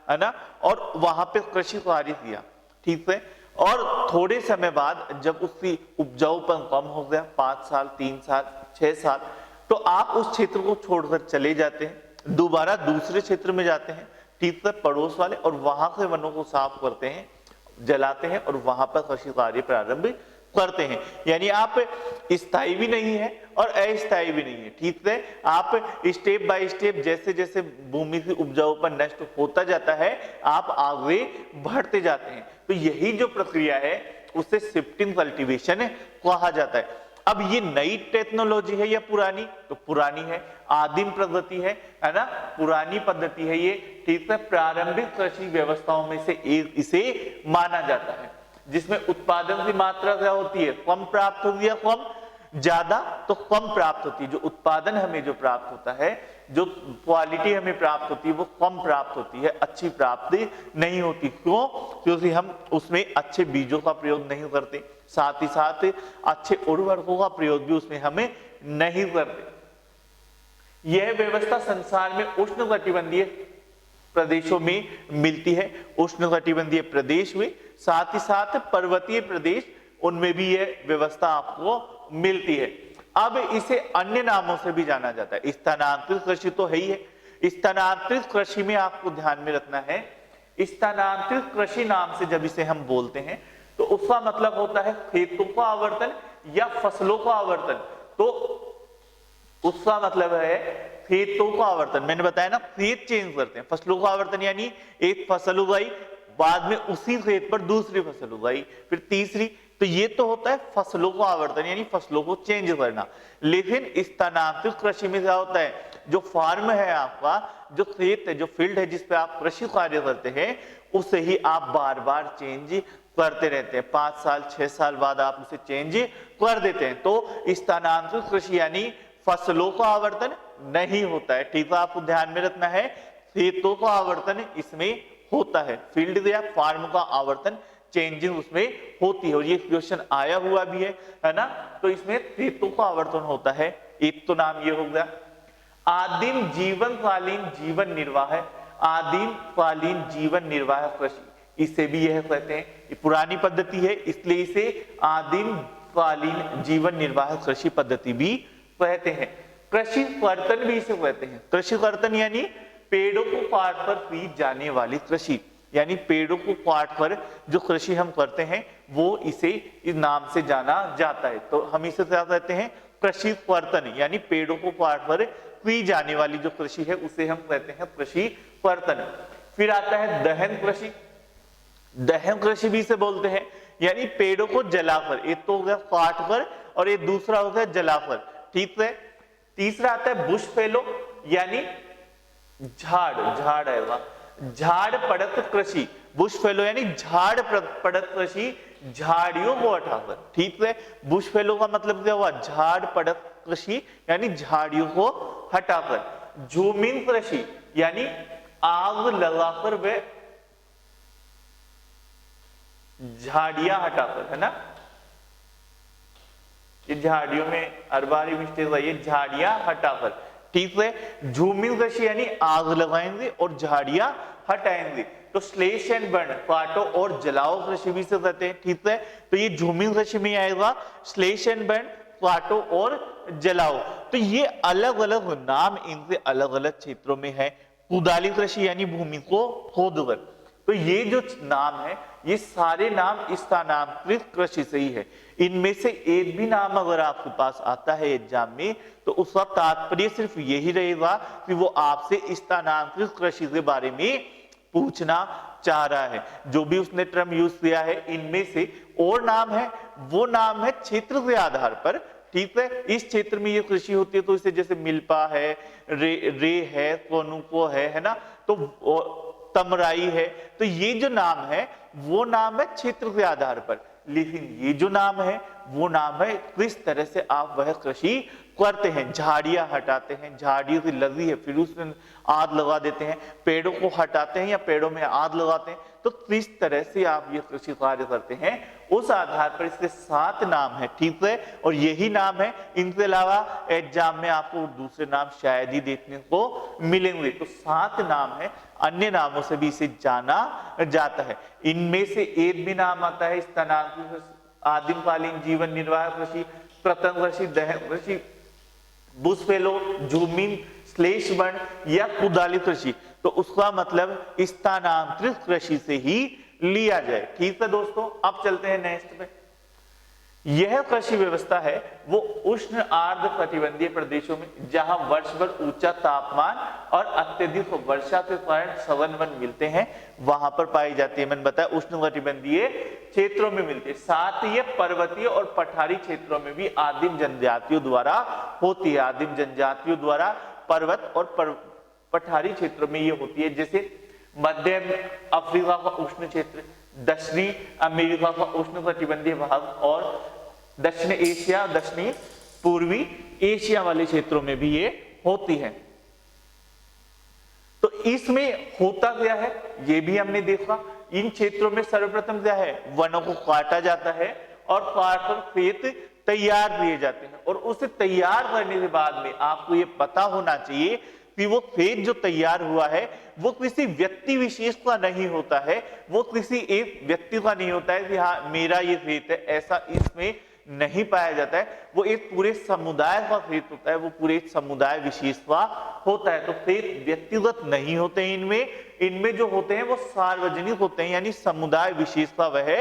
है ना, और वहां पे कृषि कार्य किया। ठीक है, और थोड़े समय बाद जब उसकी उपजाऊपन कम हो गया, 5 साल, 3 साल, 6 साल, तो आप उस क्षेत्र को छोड़कर चले जाते हैं, दोबारा दूसरे क्षेत्र में जाते हैं, ठीक है, पड़ोस वाले, और वहां के वनों को साफ करते हैं, जलाते हैं और वहां पर कृषि कार्य प्रारंभ करते हैं। यानी आप स्थायी भी नहीं है और अस्थायी भी नहीं है। ठीक है, आप स्टेप बाय स्टेप जैसे जैसे भूमि की उपजाऊपन नष्ट होता जाता है आप आगे बढ़ते जाते हैं। तो यही जो प्रक्रिया है उसे शिफ्टिंग कल्टीवेशन कहा जाता है। अब ये नई टेक्नोलॉजी है या पुरानी? तो पुरानी है, आदिम प्रगति है ना, पुरानी पद्धति है ये। ठीक है, प्रारंभिक कृषि व्यवस्थाओं में से एक इसे माना जाता है, जिसमें उत्पादन की मात्रा क्या होती है? कम प्राप्त होती है, कम ज्यादा तो कम प्राप्त होती है। जो उत्पादन हमें जो प्राप्त होता है, जो क्वालिटी हमें प्राप्त होती है वो कम प्राप्त होती है, अच्छी प्राप्ति नहीं होती। क्यों? क्योंकि हम उसमें अच्छे बीजों का प्रयोग नहीं करते, साथ ही साथ अच्छे उर्वरकों का प्रयोग भी उसमें हमें नहीं करते। यह व्यवस्था संसार में उष्णकटिबंधीय प्रदेशों में मिलती है, उष्णकटिबंधीय प्रदेश हुए, साथ ही साथ पर्वतीय प्रदेश उनमें भी ये व्यवस्था आपको मिलती है। अब इसे अन्य नामों से भी जाना जाता है। स्थानांतरित कृषि तो है ही है। स्थानांतरित कृषि में आपको ध्यान में रखना है, स्थानांतरित कृषि नाम से जब इसे हम बोलते हैं तो उसका मतलब होता है खेतों का आवर्तन या फसलों का आवर्तन। तो उसका मतलब है खेतों का आवर्तन। मैंने बताया ना, खेत चेंज करते हैं। फसलों का आवर्तन यानी एक फसल उगाई, बाद में उसी खेत पर दूसरी फसल उगाई, फिर तीसरी। तो ये तो होता है फसलों का आवर्तन यानी फसलों को चेंज करना। लेकिन स्थानांतरित कृषि में क्या होता है, जो फार्म है आपका, जो खेत है, जो फील्ड है जिस पे आप कृषि कार्य करते हैं, उसे ही आप बार बार चेंज करते रहते हैं। 5 साल 6 साल बाद आप उसे चेंज कर देते हैं। तो स्थानांतरित कृषि यानी फसलों का आवर्तन नहीं होता है। ठीक है, आपको ध्यान में रखना है, खेतों का आवर्तन इसमें होता है। फील्ड या फार्म का आवर्तन चेंजिंग उसमें होती है। और ये क्वेश्चन आया हुआ भी है ना। तो इसमें खेतों का आवर्तन होता है। एक तो नाम ये हो गया। आदिम जीवनकालीन जीवन निर्वाह, आदिम कालीन जीवन निर्वाह कृषि, इसे भी यह कहते हैं। ये पुरानी पद्धति है, इसलिए इसे आदिम कालीन जीवन निर्वाह कृषि पद्धति भी कहते हैं। कृषि कर्तन भी इसे कहते हैं। कृषि कर्तन यानी पेड़ों को काट कर की जाने वाली कृषि, यानी पेड़ों को काट कर जो कृषि हम करते हैं वो इसे इस नाम से जाना जाता है। तो हम इसे क्या कहते हैं, कृषि कर्तन, यानी पेड़ों को काट कर की जाने वाली जो कृषि है उसे हम कहते हैं कृषि कर्तन। फिर आता है दहन कृषि। दहन कृषि भी इसे बोलते हैं, यानी पेड़ों को जलाकर। एक तो हो गया काट कर और एक दूसरा हो गया जलाकर। ठीक है। तीसरा आता है बुश फैलो, यानी झाड़ आएगा, झाड़ पड़त कृषि। बुश फैलो यानी झाड़ पड़त कृषि, झाड़ियों को हटाकर। ठीक है। बुश फैलो का मतलब क्या हुआ, झाड़ पड़त कृषि यानी झाड़ियों को हटाकर। झूमिंग कृषि यानी आग लगाकर वे झाड़ियां हटाकर, है ना। ये झाड़ियों में हर बार मिस्टेक आई है, झाड़ियां हटाकर। ठीक है। झूमिंग कृषि यानी आग लगाएंगे और झाड़ियां हटाएंगे। तो स्लेश एंड बर्न, काटो और जलाओ कृषि भी से कहते हैं। ठीक है। तो ये झूमिंग कृषि में आएगा, स्लेश एंड बर्न, काटो और जलाओ। तो ये अलग अलग नाम इनसे अलग अलग क्षेत्रों में है। कुदाली कृषि यानी भूमि को खोदकर। तो ये जो नाम है, ये सारे नाम स्थानांतरित कृषि से ही है। इनमें से एक भी नाम अगर आपके पास आता है एग्जाम में, तो उसका तात्पर्य सिर्फ यही रहेगा कि वो आपसे स्थानांतरित कृषि के बारे में पूछना चाह रहा है। जो भी उसने टर्म यूज किया है, इनमें से और नाम है, वो नाम है क्षेत्र के आधार पर। ठीक है। इस क्षेत्र में ये कृषि होती है, तो इसे जैसे मिल्पा है, रे है, कोनुको है ना, तो तमराई है। तो ये जो नाम है वो नाम है क्षेत्र के आधार पर। लेकिन ये जो नाम है वो नाम है किस तरह से आप वह कृषि करते हैं। झाड़ियां हटाते हैं, झाड़ियों की लगी है फिर उसमें आग लगा देते हैं, पेड़ों को हटाते हैं या पेड़ों में आग लगाते हैं, तो किस तरह से आप ये कृषि कार्य करते हैं, उस आधार पर इसके 7 नाम है। ठीक है। और यही नाम है। इनके अलावा एग्जाम में आपको दूसरे नाम शायद ही देखने को मिलेंगे। तो 7 नाम है, अन्य नामों से भी इसे जाना जाता है। इनमें से एक भी नाम आता है स्थानांतरित, आदिमकालीन जीवन निर्वाह कृषि, प्रतंग कृषि, दहन कृषि, बुश फैलो, झूमिंग, स्लेश बर्न या कुदाली कृषि, तो उसका मतलब स्थानांतरित कृषि से ही लिया जाए। ठीक है दोस्तों। अब चलते हैं नेक्स्ट पे। यह कृषि व्यवस्था है वो उष्ण आर्द्र कटिबंधीय प्रदेशों में, जहां वर्ष भर ऊंचा तापमान और अत्यधिक वर्षा के कारण सघन वन मिलते हैं, वहां पर पाई जाती है। मैंने बताया उष्ण कटिबंधीय क्षेत्रों में मिलती है। साथ ही पर्वतीय और पठारी क्षेत्रों में भी आदिम जनजातियों द्वारा होती है। आदिम जनजातियों द्वारा पर्वत और पठारी क्षेत्रों में ये होती है। जैसे मध्य अफ्रीका का उष्ण क्षेत्र, दक्षिणी अमेरिका का उष्ण कटिबंधीय भाग और दक्षिण एशिया, दक्षिणी पूर्वी एशिया वाले क्षेत्रों में भी ये होती है। तो इसमें होता क्या है ये भी हमने देखा। इन क्षेत्रों में सर्वप्रथम क्या है, वनों को काटा जाता है और काटकर खेत तैयार किए जाते हैं। और उसे तैयार करने के बाद में आपको ये पता होना चाहिए कि वो खेत जो तैयार हुआ है वो किसी व्यक्ति विशेष का नहीं होता है, वो किसी एक व्यक्ति का नहीं होता है कि हाँ मेरा ये खेत है, ऐसा इसमें नहीं पाया जाता है। वो एक पूरे समुदाय का खेत होता है, वो पूरे समुदाय विशेष का होता है। तो खेत व्यक्तिगत नहीं होते हैं, इनमें जो होते हैं वो सार्वजनिक होते हैं, यानी समुदाय विशेष का वह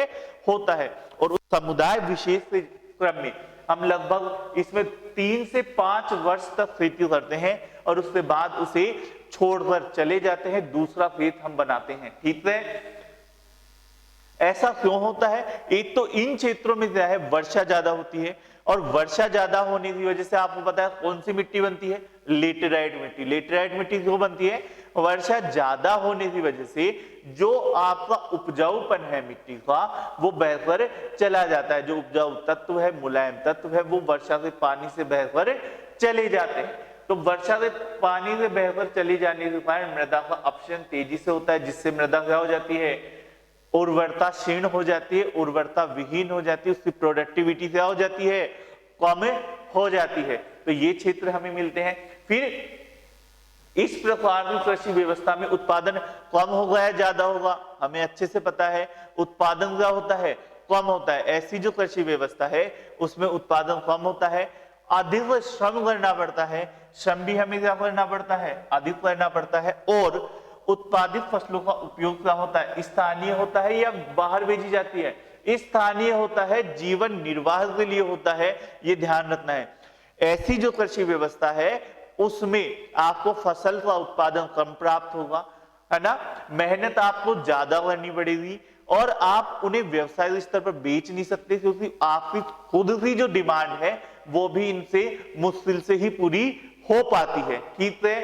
होता है। और उस समुदाय विशेष के क्रम में हम लगभग इसमें 3 से 5 वर्ष तक खेती करते हैं और उसके बाद उसे छोड़कर चले जाते हैं, दूसरा खेत हम बनाते हैं। ठीक है, ऐसा क्यों होता है? एक तो इन क्षेत्रों में क्या है, वर्षा ज्यादा होती है और वर्षा ज्यादा होने की वजह से आपको पता है कौन सी मिट्टी बनती है, लेटेराइट मिट्टी। लेटेराइट मिट्टी क्यों बनती है? वर्षा ज्यादा होने की वजह से जो आपका उपजाऊपन है मिट्टी का वो बहकर चला जाता है। जो उपजाऊ तत्व है, मुलायम तत्व है, वो वर्षा के पानी से बहकर चले जाते हैं। तो वर्षा के पानी से बहकर चले जाने के कारण मृदा का अपक्षय तेजी से होता है, जिससे मृदा क्या हो जाती है, उर्वरता क्षीण हो जाती है, उर्वरता विहीन हो जाती है, उसकी प्रोडक्टिविटी क्या हो जाती है, कम हो जाती है। तो ये क्षेत्र हमें मिलते हैं। फिर इस प्रकार की कृषि व्यवस्था में उत्पादन कम होगा या ज्यादा होगा, हमें अच्छे से पता है। उत्पादन क्या होता है, कम होता है। ऐसी जो कृषि व्यवस्था है उसमें उत्पादन कम होता है, अधिक श्रम करना पड़ता है, श्रम भी हमें क्या करना पड़ता है, अधिक करना पड़ता है। और उत्पादित फसलों का उपयोग क्या होता है, स्थानीय होता है या बाहर भेजी जाती है, स्थानीय होता है, जीवन निर्वाह के लिए होता है, ये ध्यान रखना है। ऐसी जो कृषि व्यवस्था है उसमें आपको फसल का उत्पादन कम प्राप्त होगा, है ना, मेहनत आपको ज्यादा करनी पड़ेगी और आप उन्हें व्यवसायिक स्तर पर बेच नहीं सकते क्योंकि आपकी खुद की जो डिमांड है वो भी इनसे मुश्किल से ही पूरी हो पाती है। ठीक है,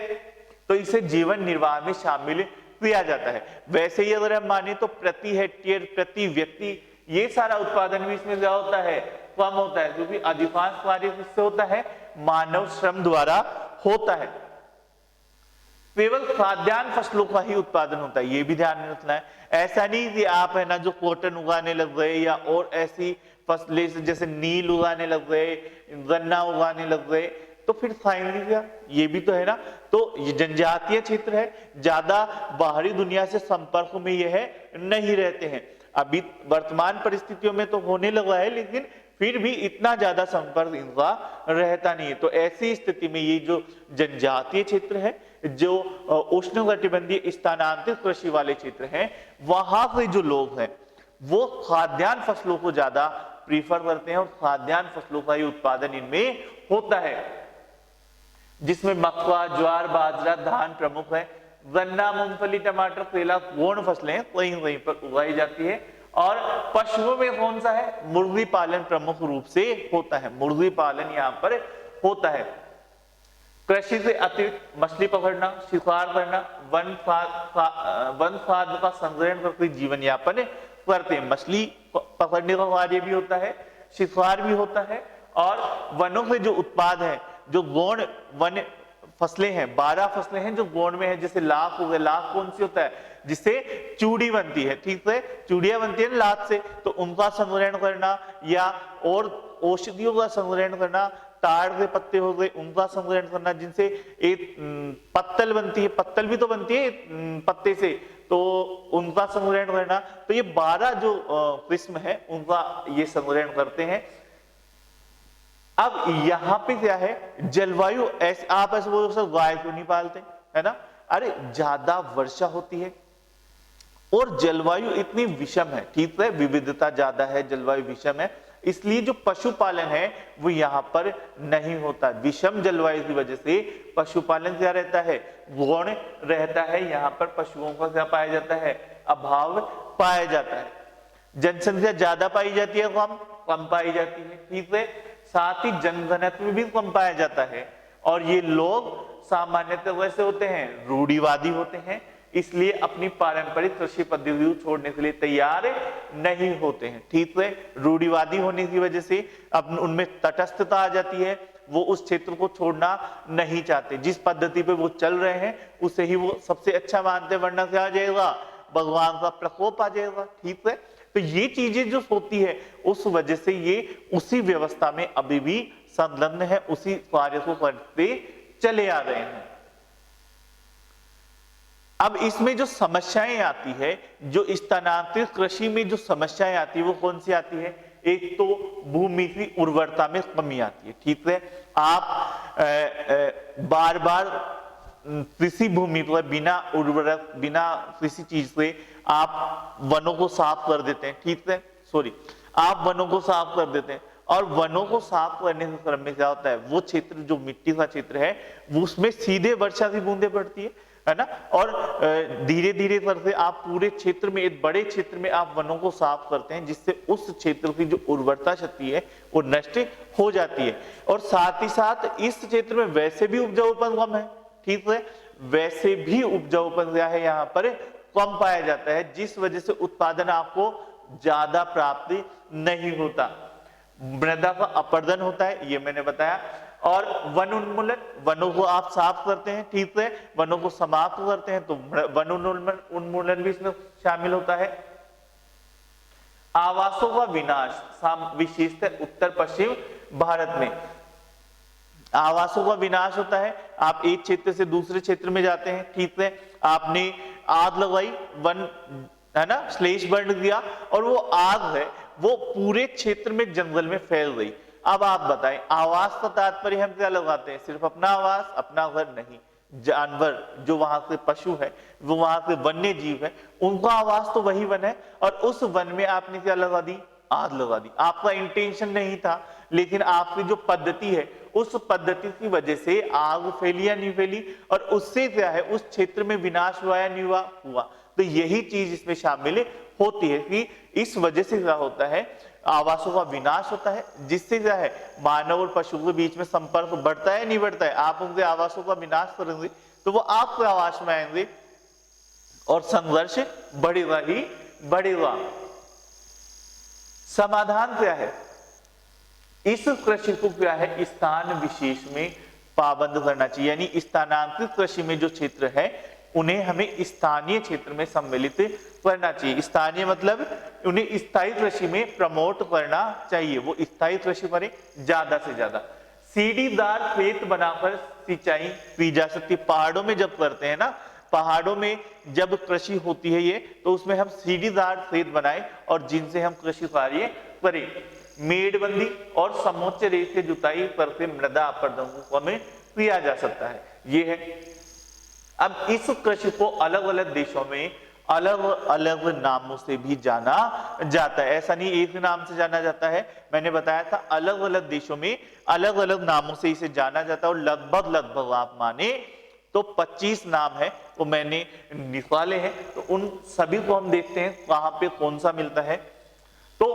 तो इसे जीवन निर्वाह में शामिल किया जाता है। वैसे ही अगर हम माने तो प्रति हेक्टेयर, प्रति व्यक्ति, ये सारा उत्पादन भी इसमें क्या होता है, कम होता है, क्योंकि अधिकांश कार्य किससे होता है, मानव श्रम द्वारा होता है। केवल खाद्यान्न फसलों का ही उत्पादन होता है, ये भी ध्यान में रखना है। ऐसा नहीं कि आप है ना जो कॉटन उगाने लग गए या और ऐसी फसलें जैसे नील उगाने लग गए, गन्ना उगाने लग गए, तो फिर फाइनली क्या, ये भी तो है ना। तो ये जनजातीय क्षेत्र है, ज्यादा बाहरी दुनिया से संपर्क में यह नहीं रहते हैं। अभी वर्तमान परिस्थितियों में तो होने लगा है, लेकिन फिर भी इतना ज्यादा संपर्क इनका रहता नहीं है। तो ऐसी स्थिति में ये जो जनजातीय क्षेत्र है, जो उष्णकटिबंधीय स्थानांतरित कृषि वाले क्षेत्र हैं, वहां के जो लोग हैं वो खाद्यान्न फसलों को ज्यादा प्रीफर करते हैं और खाद्यान्न फसलों का ही उत्पादन इनमें होता है, जिसमें मक्का, ज्वार, बाजरा, धान प्रमुख है। गन्ना, मूंगफली, टमाटर, केला गौण फसलें कहीं कहीं पर उगाई जाती है। और पशुओं में कौन सा है, मुर्गी पालन प्रमुख रूप से होता है, मुर्गी पालन यहाँ पर होता है। कृषि से अतिरिक्त मछली पकड़ना, शिकार करना, वन खाद्य का संग्रहण करके जीवन यापन करते हैं। मछली पकड़ने का कार्य भी होता है, शिकार भी होता है, और वनों के जो उत्पाद है, जो गौण वन फसलें हैं, 12 फसलें हैं जो गौण में है, जैसे लाख हो गए। लाख कौन सी होता है, जिससे चूड़ी बनती है, ठीक है, चूड़ियां बनती है लाख से, तो उनका संग्रहण करना या और औषधियों का संग्रहण करना, ताड़ के पत्ते हो गए उनका संग्रहण करना, जिनसे एक पत्तल बनती है, पत्तल भी तो बनती है पत्ते से, तो उनका संग्रहण करना। तो ये 12 जो किस्म है उनका ये संग्रहण करते हैं। अब यहां पे क्या है, जलवायु ऐसे, आप ऐसे बोलो सर गाय क्यों नहीं पालते, है ना, अरे ज्यादा वर्षा होती है और जलवायु इतनी विषम है, ठीक है, विविधता ज्यादा है, जलवायु विषम है, इसलिए जो पशुपालन है वो यहाँ पर नहीं होता। विषम जलवायु की वजह से पशुपालन क्या रहता है, गौण रहता है, यहाँ पर पशुओं का क्या पाया जाता है, अभाव पाया जाता है। जनसंख्या ज्यादा पाई जाती है, कम पाई जाती है, ठीक है, साथ ही जनघनत्व भी कम पाया जाता है। और ये लोग सामान्यतः वैसे होते हैं, रूढ़िवादी होते हैं, इसलिए अपनी पारंपरिक कृषि पद्धति को छोड़ने के लिए तैयार नहीं होते हैं, ठीक है। रूढ़िवादी होने की वजह से अब उनमें तटस्थता आ जाती है, वो उस क्षेत्र को छोड़ना नहीं चाहते, जिस पद्धति पे वो चल रहे हैं उसे ही वो सबसे अच्छा मानते हैं, वरना क्या आ जाएगा, भगवान का प्रकोप आ जाएगा, ठीक है। तो ये चीजें जो होती है उस वजह से ये उसी व्यवस्था में अभी भी संलग्न है, उसी कार्य को करते चले आ रहे हैं। अब इसमें जो समस्याएं आती है, जो स्थानांतरित कृषि में जो समस्याएं आती है वो कौन सी आती है? एक तो भूमि की उर्वरता में कमी आती है, ठीक है। आप बार बार कृषि भूमि पर बिना उर्वरक, बिना किसी चीज से आप वनों को साफ कर देते हैं, ठीक है, सॉरी, आप वनों को साफ कर देते हैं, और वनों को साफ करने के क्रम में क्या होता है, वो क्षेत्र जो मिट्टी का क्षेत्र है वो उसमें सीधे वर्षा की बूंदें पड़ती है ना, और धीरे धीरे करके आप पूरे क्षेत्र में, एक बड़े क्षेत्र में आप वनों को साफ करते हैं, जिससे उस क्षेत्र की जो उर्वरता शक्ति है वो नष्ट हो जाती है। और साथ ही साथ इस क्षेत्र में वैसे भी उपजाऊपन कम है, ठीक है, वैसे भी उपजाऊपन क्या है यहाँ पर कम पाया जाता है, जिस वजह से उत्पादन आपको ज्यादा प्राप्ति नहीं होता, मृदा का अपरदन होता है, ये मैंने बताया। और वन उन्मूलन, वनों को आप साफ करते हैं, ठीक है, वनों को समाप्त करते हैं, तो वन उन्मूलन भी इसमें शामिल होता है। आवासों का विनाश, विशेषतः उत्तर पश्चिम भारत में आवासों का विनाश होता है। आप एक क्षेत्र से दूसरे क्षेत्र में जाते हैं, ठीक है, आपने आग लगाई, वन है ना, स्लेश बर्न किया, और वो आग है वो पूरे क्षेत्र में जंगल में फैल गई। अब आप बताएं, आवास का तात्पर्य हम क्या लगाते हैं? सिर्फ अपना आवास, अपना घर नहीं, जानवर जो वहां के पशु है, वो वहां के वन्य जीव है, उनका आवास तो वही वन है, और उस वन में आपने क्या लगा दी? आग लगा दी। आपका इंटेंशन नहीं था, लेकिन आपकी जो पद्धति है उस पद्धति की वजह से आग फैली या नहीं फैली, और उससे क्या है, उस क्षेत्र में विनाश हुआ या नहीं हुआ? हुआ। तो यही चीज इसमें शामिल होती है कि इस वजह से क्या होता है, आवासों का विनाश होता है, जिससे क्या है, मानव और पशु के बीच में संपर्क बढ़ता है नहीं बढ़ता है? आप उनके आवासों का विनाश करेंगे तो वो आपके आवास में आएंगे और संघर्ष बढ़ेगा ही बढ़ेगा। समाधान क्या है? इस कृषि को क्या है, स्थान विशेष में पाबंद करना चाहिए, यानी स्थानांतरित कृषि में जो क्षेत्र है उन्हें हमें स्थानीय क्षेत्र में सम्मिलित करना चाहिए। स्थानीय मतलब उन्हें स्थायी कृषि में प्रमोट करना चाहिए, वो स्थायी कृषि करें ज्यादा से ज्यादा। सीढ़ीदार खेत बनाकर सिंचाई की जा सकती है। पहाड़ों में जब करते हैं ना, पहाड़ों में जब कृषि होती है ये, तो उसमें हम सीढ़ीदार खेत बनाएं और जिनसे हम कृषि कार्य करें। मेड़बंदी और समोच्च रेत जुताई करके मृदा अपरदन को हमें किया जा सकता है, ये है। अब इस कृषि को अलग अलग देशों में अलग अलग नामों से भी जाना जाता है, ऐसा नहीं एक नाम से जाना जाता है। मैंने बताया था अलग अलग देशों में अलग अलग नामों से इसे जाना जाता है, और लगभग आप माने तो 25 नाम है वो मैंने निकाले हैं। तो उन सभी को हम देखते हैं कहां पे कौन सा मिलता है। तो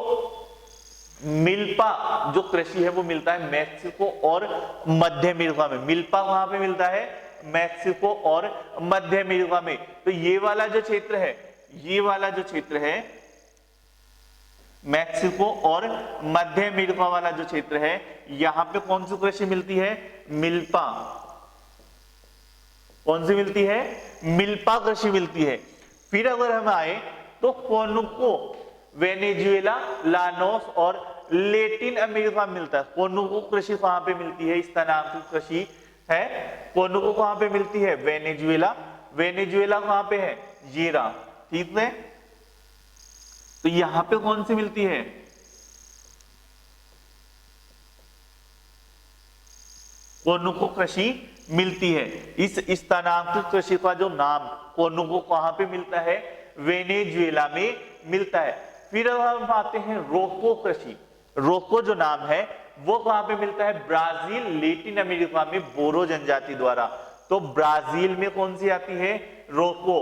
मिल्पा जो कृषि है वो मिलता है मैक्सिको और मध्य अमेरिका में। मिल्पा कहां पे मिलता है? मैक्सिको और मध्य अमेरिका में। तो ये वाला जो क्षेत्र है, ये वाला जो क्षेत्र है मैक्सिको और मध्य अमेरिका वाला जो क्षेत्र है, यहां पे कौन सी कृषि मिलती है? मिल्पा। कौन सी मिलती है? मिल्पा कृषि मिलती है। फिर अगर हम आए तो कोनुको, वेनेजुएला, लानोस और लेटिन अमेरिका मिलता है। कोनुको कृषि कहां पे मिलती है? स्थानांतरित कृषि है। कोनुको कहां पे मिलती है? वेनेजुएला। वेनेजुएला कहां पे है? ये रहा, ठीक है। तो यहां पे कौन सी मिलती है? कोनुको कृषि मिलती है। इस स्थानांतरित कृषि का जो नाम कोनुको कहां पे मिलता है? वेनेजुएला में मिलता है। फिर अब हम आते हैं रोको कृषि। रोको जो नाम है वो कहां पे मिलता है? ब्राजील, लेटिन अमेरिका में बोरो जनजाति द्वारा। तो ब्राजील में कौन सी आती है? रोको।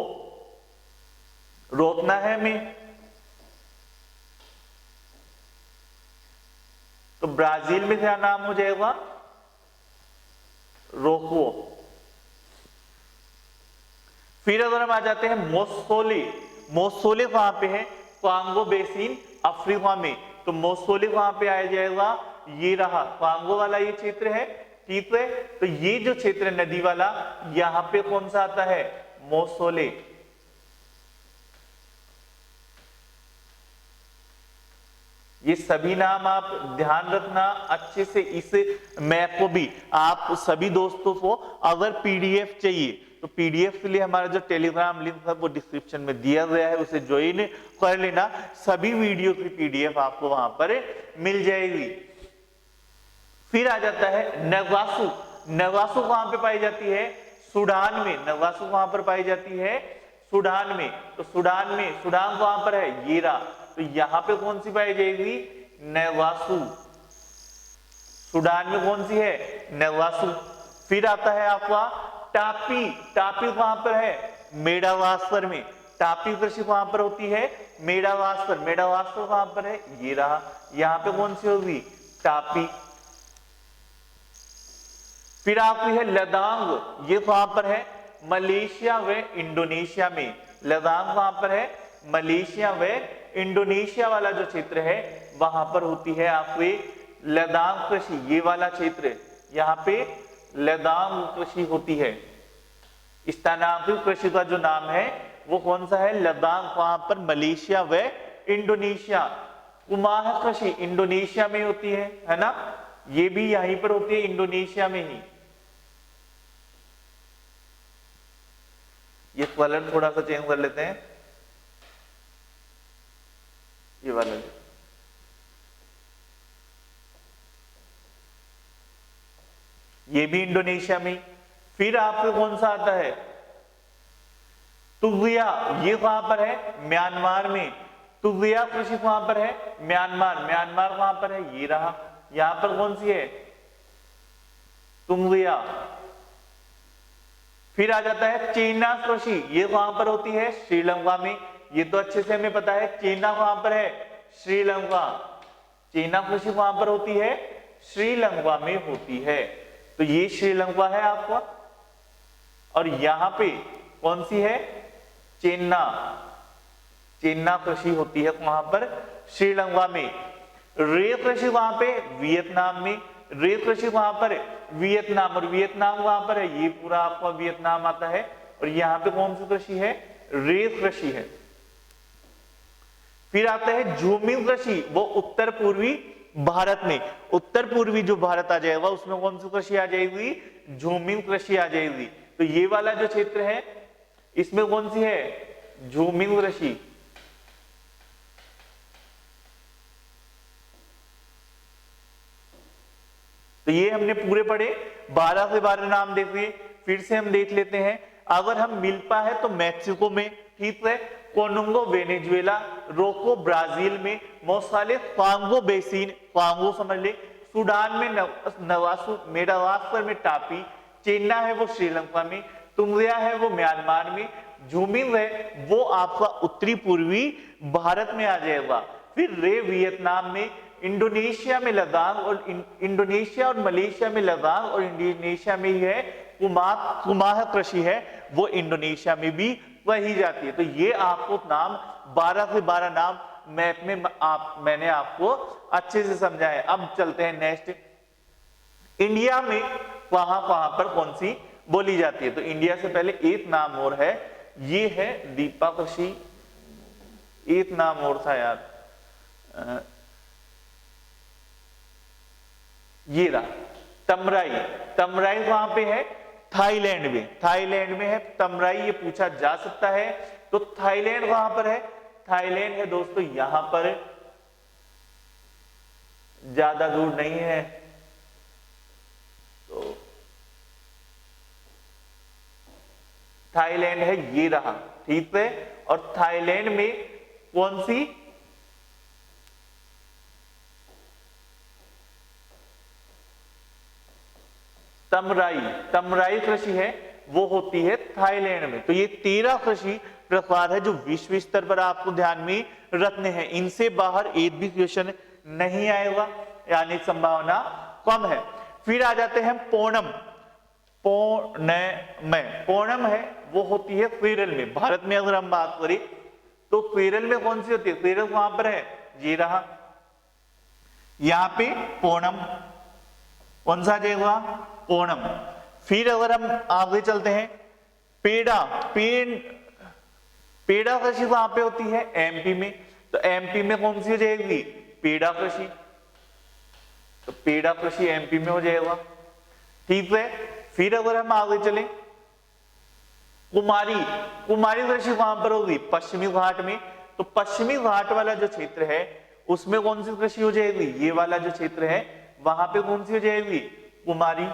रोकना है हमें, तो ब्राजील में क्या नाम हो जाएगा? रोको। फिर अगर हम आ जाते हैं मोसोले। मोसोले कहां पे है? कांगो बेसिन, अफ्रीका में। तो मोसोले कहां पे आ जाएगा? ये रहा, कांगो वाला ये क्षेत्र है, ठीक है। तो ये जो क्षेत्र है नदी वाला, यहां पे कौन सा आता है? मोसोले। ये सभी नाम आप ध्यान रखना अच्छे से। इस मैप को भी आप सभी दोस्तों को अगर पीडीएफ चाहिए तो पीडीएफ के लिए हमारा जो टेलीग्राम लिंक है वो डिस्क्रिप्शन में दिया गया है, उसे ज्वाइन कर लेना। सभी वीडियो की पीडीएफ आपको वहां पर मिल जाएगी। फिर आ जाता है नवासु। नवासु कहां पे पाई जाती है? सूडान में। नवासु कहां पर पाई जाती है? सूडान में। तो सूडान में, सूडान कहां पर है? ये रहा। तो यहां पे कौन सी पाई जाएगी? नवासु। सूडान में कौन सी है? नवासु। फिर आता है आपका टापी। टापी कहां पर है? मेडागास्कर में। टापी कृषि कहां पर होती है? मेडागास्कर। मेडागास्कर कहां पर है? ये रहा। यहां पे कौन सी होगी? टापी। फिर आपकी है लदांग। ये कहां पर है? मलेशिया व इंडोनेशिया में। लदांग कहां पर है? मलेशिया व इंडोनेशिया वाला जो क्षेत्र है वहां पर होती है आपकी लदांग कृषि। ये वाला क्षेत्र यहाँ पे लदांग कृषि होती है। स्थानांतरित कृषि का जो नाम है वो कौन सा है? लदांग। वहां पर? मलेशिया व इंडोनेशिया। कुमाह कृषि इंडोनेशिया में होती है ना? ये भी यहीं पर होती है, इंडोनेशिया में ही। ये कलर थोड़ा सा चेंज कर लेते हैं, ये वाला। ये भी इंडोनेशिया में। फिर आपको कौन सा आता है? तुगिया। ये कहां पर है? म्यांमार में। तुगिया कृषि कहां पर है? म्यांमार। म्यांमार कहां पर है? ये रहा। यहां पर कौन सी है? तुंगिया। फिर आ जाता है चीना कृषि। ये कहां पर होती है? श्रीलंका में। ये तो अच्छे से हमें पता है। चीना कहां पर है? श्रीलंका। चीना कृषि कहां पर होती है? श्रीलंका में होती है। तो ये श्रीलंका है आपका। और यहां पे कौन सी है? चेन्ना। चेन्ना कृषि होती है कहां पर? श्रीलंका में। रे कृषि कहां पे? वियतनाम में। रे कृषि कहां पर? वियतनाम। और वियतनाम कहां पर है? ये पूरा आपका वियतनाम आता है। और यहां पे कौन सी कृषि है? रे कृषि है। फिर आता है झूमिंग कृषि। वो उत्तर पूर्वी भारत में। उत्तर पूर्वी जो भारत आ जाएगा उसमें कौन सी कृषि आ जाएगी? झूमिंग कृषि आ जाएगी। तो ये वाला जो क्षेत्र है इसमें कौन सी है? झूमिंग कृषि। तो ये हमने पूरे पढ़े, 12 से 12 नाम देखिए। फिर से हम देख लेते हैं। अगर हम मिल्पा है तो मैक्सिको में, ठीक है। कोनंगो वेनेजुएला। रोको ब्राजील में। मोसाले कांगो बेसिन, कांगो समझ ले। सूडान में नवासु। मेडागास्कर में टापी। चेन्ना है वो श्रीलंका में। तुंगिया है वो म्यांमार में। झूमिंग है वो आपका उत्तरी पूर्वी भारत में आ जाएगा। फिर रे वियतनाम में। इंडोनेशिया में लद्दाख, और इंडोनेशिया और मलेशिया में लद्दाख, और इंडोनेशिया में ही है कुमाह कृषि है वो इंडोनेशिया में भी वही जाती है। तो ये आपको नाम 12 से 12 नाम मैप में मैंने आपको अच्छे से समझाया। अब चलते हैं नेक्स्ट। इंडिया में कहां कहां पर कौन सी बोली जाती है? तो इंडिया से पहले एक नाम और है, ये है दीपा कृषि। एक नाम और था यार, ये रहा तमराई। तमराई कहां पे है? थाईलैंड में। थाईलैंड में है तमराई। ये पूछा जा सकता है। तो थाईलैंड कहां पर है? थाईलैंड है दोस्तों यहां पर, ज्यादा दूर नहीं है। तो थाईलैंड है, ये रहा, ठीक है। और थाईलैंड में कौन सी? तमराई। तमराई कृषि है वो होती है थाईलैंड में। तो ये 13 कृषि प्रकार है जो विश्व स्तर पर आपको ध्यान में रखने हैं। इनसे बाहर एक भी क्वेश्चन नहीं आएगा, यानी संभावना कम है। फिर आ जाते हैं पोणम। पोणम है वो होती है केरल में। भारत में अगर हम बात करें तो केरल में कौन सी होती है? केरल कहां पर है? ये रहा, यहां पे पोणम। कौन सा जाएगा? पोणम। फिर अगर हम आगे चलते हैं, पेड़ा। पेड़ा कृषि कहां पे होती है? एमपी में। तो एमपी में कौन सी हो जाएगी? पेड़ा कृषि। तो पेड़ा कृषि एमपी में हो जाएगा, ठीक है। फिर अगर हम आगे चलें कुमारी, कुमारी कृषि कहां पर होगी? पश्चिमी घाट में। तो पश्चिमी घाट वाला जो क्षेत्र है उसमें कौन सी कृषि हो जाएगी? ये वाला जो क्षेत्र है वहां पे कौन सी हो जाएगी? कुमारी।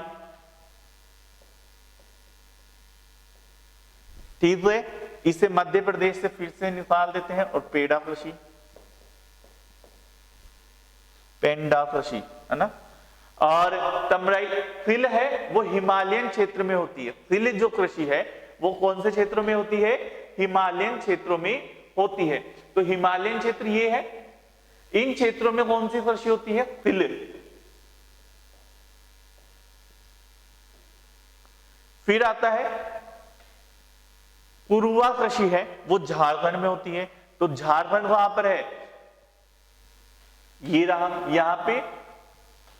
ठीक है, इसे मध्य प्रदेश से फिर से निकाल देते हैं। और पेड़ा कृषि, पेंडा कृषि, है ना। और तमराई फिल है वो हिमालयन क्षेत्र में होती है। फिल जो कृषि है वो कौन से क्षेत्रों में होती है? हिमालयन क्षेत्रों में होती है। तो हिमालयन क्षेत्र ये है, इन क्षेत्रों में कौन सी कृषि होती है? फिल। फिर आता है पुरुवा कृषि है, वो झारखंड में होती है। तो झारखंड कहां पर है? ये रहा, यहां पे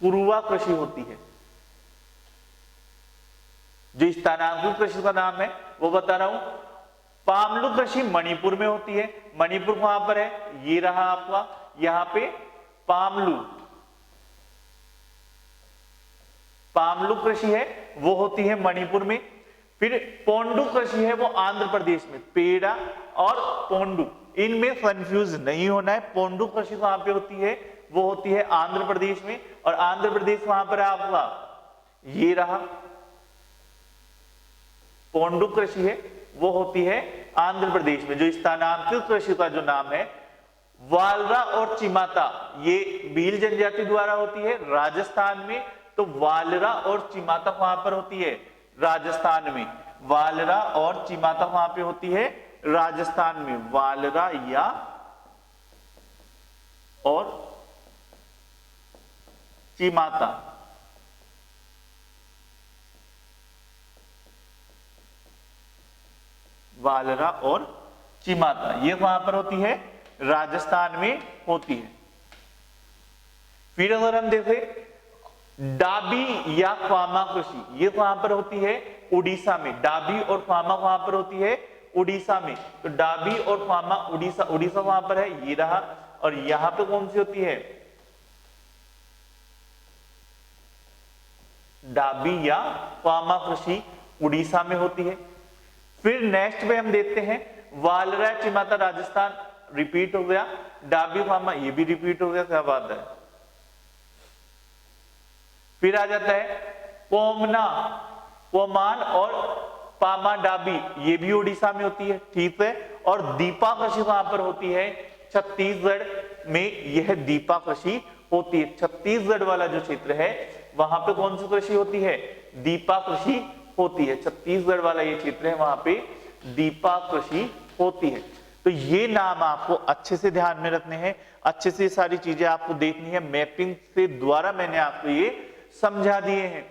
पुरुवा कृषि होती है। जो स्थानांतरित कृषि का नाम है वो बता रहा हूं। पामलू कृषि मणिपुर में होती है। मणिपुर कहां पर है? ये रहा आपका, यहां पे पामलू, पामलू कृषि है वो होती है मणिपुर में। फिर पोंडू कृषि है वो आंध्र प्रदेश में। पेड़ा और पोंडू, इनमें कंफ्यूज नहीं होना है। पोंडू कृषि कहां पे होती है? वो होती है आंध्र प्रदेश में। और आंध्र प्रदेश कहां पर है आपका? ये रहा, पोंडू कृषि है वो होती है आंध्र प्रदेश में। जो स्थानांतरित कृषि का जो नाम है वालरा और चिमाता, ये भील जनजाति द्वारा होती है राजस्थान में। तो वालरा और चिमाता कहां पर होती है? राजस्थान में। वालरा और चिमाता कहां पे होती है? राजस्थान में। वालरा या और चिमाता, वालरा और चिमाता, ये कहां पर होती है? राजस्थान में होती है। फिर अगर हम देखें डाबी या ख्वामा कृषि, ये कहां पर होती है? उड़ीसा में। डाबी और ख्वामा कहां पर होती है? उड़ीसा में। तो डाबी और ख्वामा उड़ीसा, उड़ीसा कहां पर है? ये रहा। और यहां पे कौन सी होती है? डाबी या ख्वामा कृषि उड़ीसा में होती है। फिर नेक्स्ट में हम देखते हैं वालरा चिमाता राजस्थान, रिपीट हो गया। डाबी ख्वामा ये भी रिपीट हो गया, क्या बात है। फिर आ जाता है कोमना, कोमान और पामा डाबी, ये भी उड़ीसा में होती है। ठीक है। और दीपा कृषि कहां पर होती है? छत्तीसगढ़ में यह दीपा कृषि होती है। छत्तीसगढ़ वाला जो क्षेत्र है वहां पे कौन सी कृषि होती है? दीपा कृषि होती है। छत्तीसगढ़ वाला ये क्षेत्र है वहां पे दीपा कृषि होती है। तो ये नाम आपको अच्छे से ध्यान में रखने हैं, अच्छे से सारी चीजें आपको देखनी है। मैपिंग से द्वारा मैंने आपको ये समझा दिए हैं।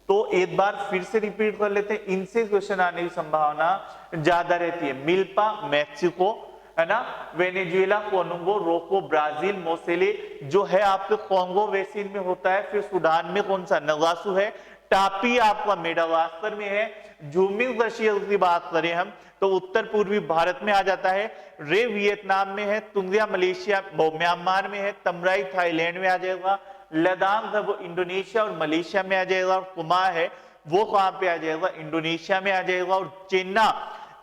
तो एक बार फिर से रिपीट कर लेते हैं, इनसे क्वेश्चन आने की संभावना ज्यादा रहती है। मिल्पा मैक्सिको, है ना। वेनेजुएला, कोलंबो, रोको, ब्राजील, मोसेले जो है आपके कॉन्गो बेसिन में होता है। फिर सूडान में कौन सा? नगासू है। टापी आपका मेडागास्कर में है। झूमिंग कृषि की बात करें हम तो उत्तर पूर्वी भारत में आ जाता है। रे वियतनाम में है। तुंगिया मलेशिया म्यांमार में है। तमराई थाईलैंड में आ जाएगा। लदाख है वो इंडोनेशिया और मलेशिया में आ जाएगा। और कुमा है वो कहां पे आ जाएगा? इंडोनेशिया में आ जाएगा। और चेन्ना,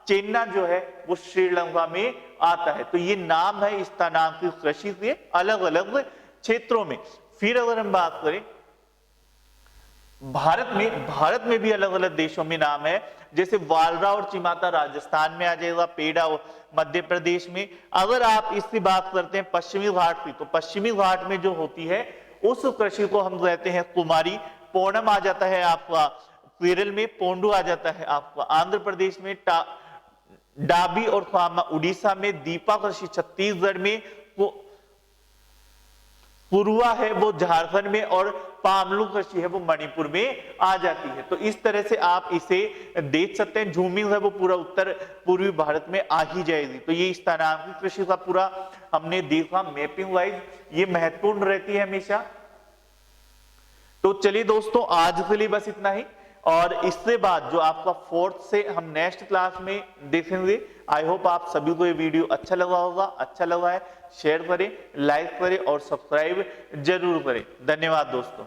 चेन्ना जो है वो श्रीलंका में आता है। तो ये नाम है स्थानांतरित कृषि के अलग अलग क्षेत्रों में। फिर अगर हम बात करें भारत में भी अलग अलग देशों में नाम है। जैसे वालरा और चिमाता राजस्थान में आ जाएगा। पेड़ा मध्य प्रदेश में। अगर आप इसकी बात करते हैं पश्चिमी घाट की, तो पश्चिमी घाट में जो होती है उस कृषि को हम कहते हैं कुमारी। पोनम आ जाता है आपका केरल में। पोंडू आ जाता है आपका आंध्र प्रदेश में। डाबी और ख्वामा उड़ीसा में। दीपा कृषि छत्तीसगढ़ में। पुरुवा है वो झारखंड में। और पामलू कृषि है वो मणिपुर में आ जाती है। तो इस तरह से आप इसे देख सकते हैं। झूमिंग है वो पूरा उत्तर पूर्वी भारत में आ ही जाएगी। तो ये स्थानांतरित कृषि का पूरा हमने देखा मैपिंग वाइज, ये महत्वपूर्ण रहती है हमेशा। तो चलिए दोस्तों आज के लिए बस इतना ही। और इससे बाद जो आपका फोर्थ से हम नेक्स्ट क्लास में देखेंगे। आई होप आप सभी को ये वीडियो अच्छा लगा होगा। अच्छा लगा है शेयर करें, लाइक करें और सब्सक्राइब जरूर करें। धन्यवाद दोस्तों।